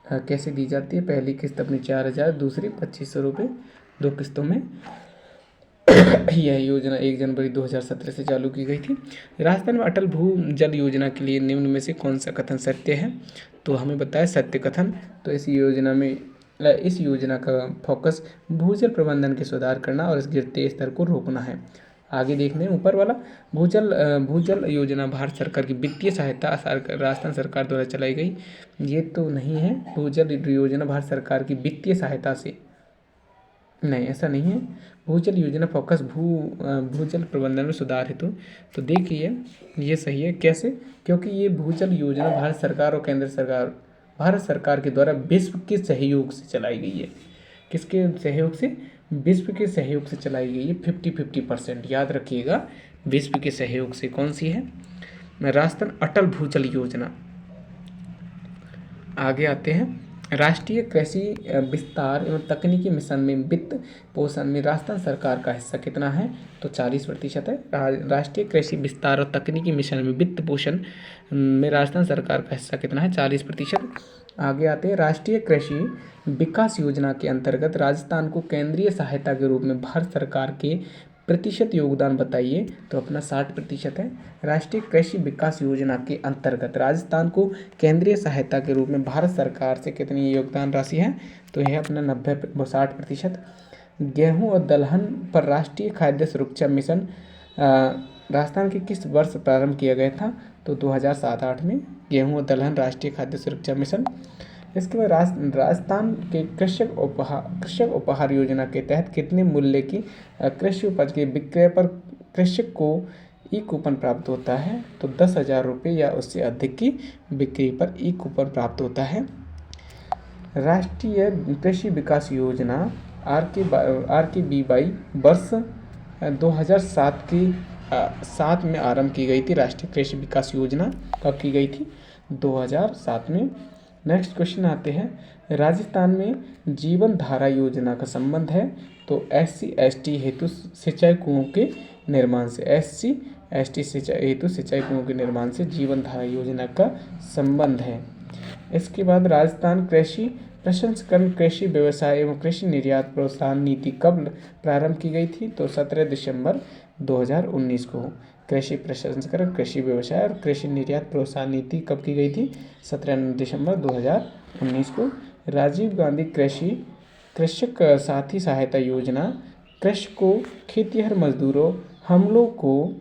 कैसे दी जाती है। पहली किस्त अपनी 4,000, दूसरी 2500 रुपये, 2 किस्तों में। यह योजना 1 जनवरी 2017 से चालू की गई थी। राजस्थान में अटल भूजल योजना के लिए निम्न में से कौन सा कथन सत्य है? तो हमें बताया सत्य कथन। तो इस योजना का फोकस भूजल प्रबंधन के सुधार करना और इस गिरते स्तर को रोकना है। आगे देखने ऊपर वाला, भूजल योजना भारत सरकार की वित्तीय सहायता राजस्थान सरकार द्वारा चलाई गई। ये तो नहीं है। भूजल योजना भारत सरकार की वित्तीय सहायता से नहीं, ऐसा नहीं है। भूजल योजना फोकस भूजल प्रबंधन में सुधार हेतु। तो देखिए ये सही है। कैसे? क्योंकि ये भूजल योजना भारत सरकार और केंद्र सरकार, भारत सरकार के द्वारा विश्व के सहयोग से चलाई गई है। किसके सहयोग से? विश्व के सहयोग से चलाई गई है। 50-50% याद रखिएगा, विश्व के सहयोग से। कौन सी है? राजस्थान अटल भूजल योजना। आगे आते हैं। राष्ट्रीय कृषि विस्तार एवं तकनीकी मिशन में वित्त पोषण में राजस्थान सरकार का हिस्सा कितना है? तो 40% है। राष्ट्रीय कृषि विस्तार और तकनीकी मिशन में वित्त पोषण में राजस्थान सरकार का हिस्सा कितना है? 40%। आगे आते हैं। राष्ट्रीय कृषि विकास योजना के अंतर्गत राजस्थान को केंद्रीय सहायता के रूप में भारत सरकार के प्रतिशत योगदान बताइए। तो अपना 60% है। राष्ट्रीय कृषि विकास योजना के अंतर्गत राजस्थान को केंद्रीय सहायता के रूप में भारत सरकार से कितनी योगदान राशि है? तो यह अपना 60%। गेहूं और दलहन पर राष्ट्रीय खाद्य सुरक्षा मिशन राजस्थान के किस वर्ष प्रारंभ किया गया था? तो 2007-08 में गेहूं और दलहन राष्ट्रीय खाद्य सुरक्षा मिशन। इसके बाद राजस्थान के कृषक उपहार योजना के तहत कितने मूल्य की कृषि उपज के विक्रय पर कृषक को ई कूपन प्राप्त होता है? तो 10,000 रुपये या उससे अधिक की बिक्री पर ई कूपन प्राप्त होता है। राष्ट्रीय कृषि विकास योजना RKBY वर्ष 2007 में आरंभ की गई थी। राष्ट्रीय कृषि विकास योजना कब की गई थी? 2007 में। नेक्स्ट क्वेश्चन आते हैं। राजस्थान में जीवन धारा योजना का संबंध है? तो SC/ST हेतु सिंचाई कुओं के निर्माण से, SC/ST सिंचाई हेतु सिंचाई कुओं के निर्माण से जीवन धारा योजना का संबंध है। इसके बाद राजस्थान कृषि प्रसंस्करण, कृषि व्यवसाय एवं कृषि निर्यात प्रोत्साहन नीति कब प्रारंभ की गई थी? तो 17 दिसंबर 2019 को। कृषि प्रसंस्करण, कृषि व्यवसाय और कृषि निर्यात प्रोत्साहन नीति कब की गई थी? 17 दिसंबर 2019 को। राजीव गांधी कृषक साथी सहायता योजना कृषकों, खेतिहर मजदूरों, हमलों को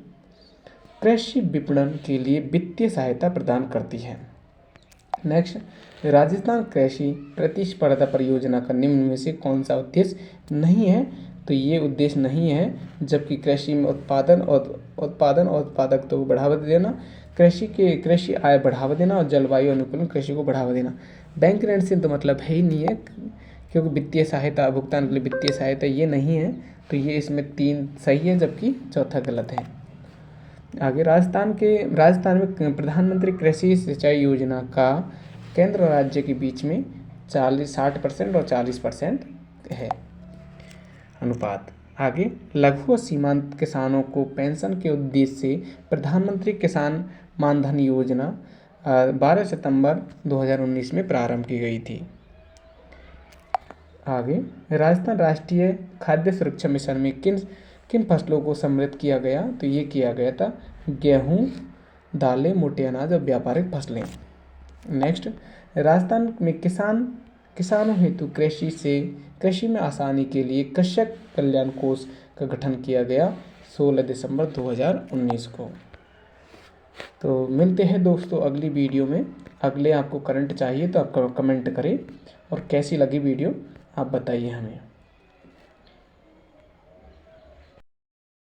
कृषि विपणन के लिए वित्तीय सहायता प्रदान करती है। नेक्स्ट, राजस्थान कृषि प्रतिस्पर्धा परियोजना का निम्न में से कौन सा उद्देश्य नहीं है? तो ये उद्देश्य नहीं है। जबकि कृषि में उत्पादन और उत्पादकता को बढ़ावा देना, कृषि आय बढ़ावा देना और जलवायु अनुकूलन कृषि को बढ़ावा देना। बैंक ऋण से तो मतलब है ही नहीं है, क्योंकि वित्तीय सहायता, भुगतान के लिए वित्तीय सहायता ये नहीं है। तो ये इसमें 3 सही है, जबकि चौथा गलत है। आगे, राजस्थान में प्रधानमंत्री कृषि सिंचाई योजना का केंद्र और राज्य के बीच में 60% और 40% है अनुपात। आगे, लघु और सीमांत किसानों को पेंशन के उद्देश्य से प्रधानमंत्री किसान मानधन योजना 12 सितंबर 2019 में प्रारंभ की गई थी। आगे, राजस्थान राष्ट्रीय खाद्य सुरक्षा मिशन में किन फसलों को सम्मिलित किया गया? तो ये किया गया था गेहूँ, दालें, मोटे अनाज और व्यापारिक फसलें। नेक्स्ट, राजस्थान में किसानों हेतु कृषि में आसानी के लिए कृषक कल्याण कोष का गठन किया गया 16 दिसंबर 2019 को। तो मिलते हैं दोस्तों अगली वीडियो में। अगले आपको करंट चाहिए तो आप कमेंट करें, और कैसी लगी वीडियो आप बताइए हमें।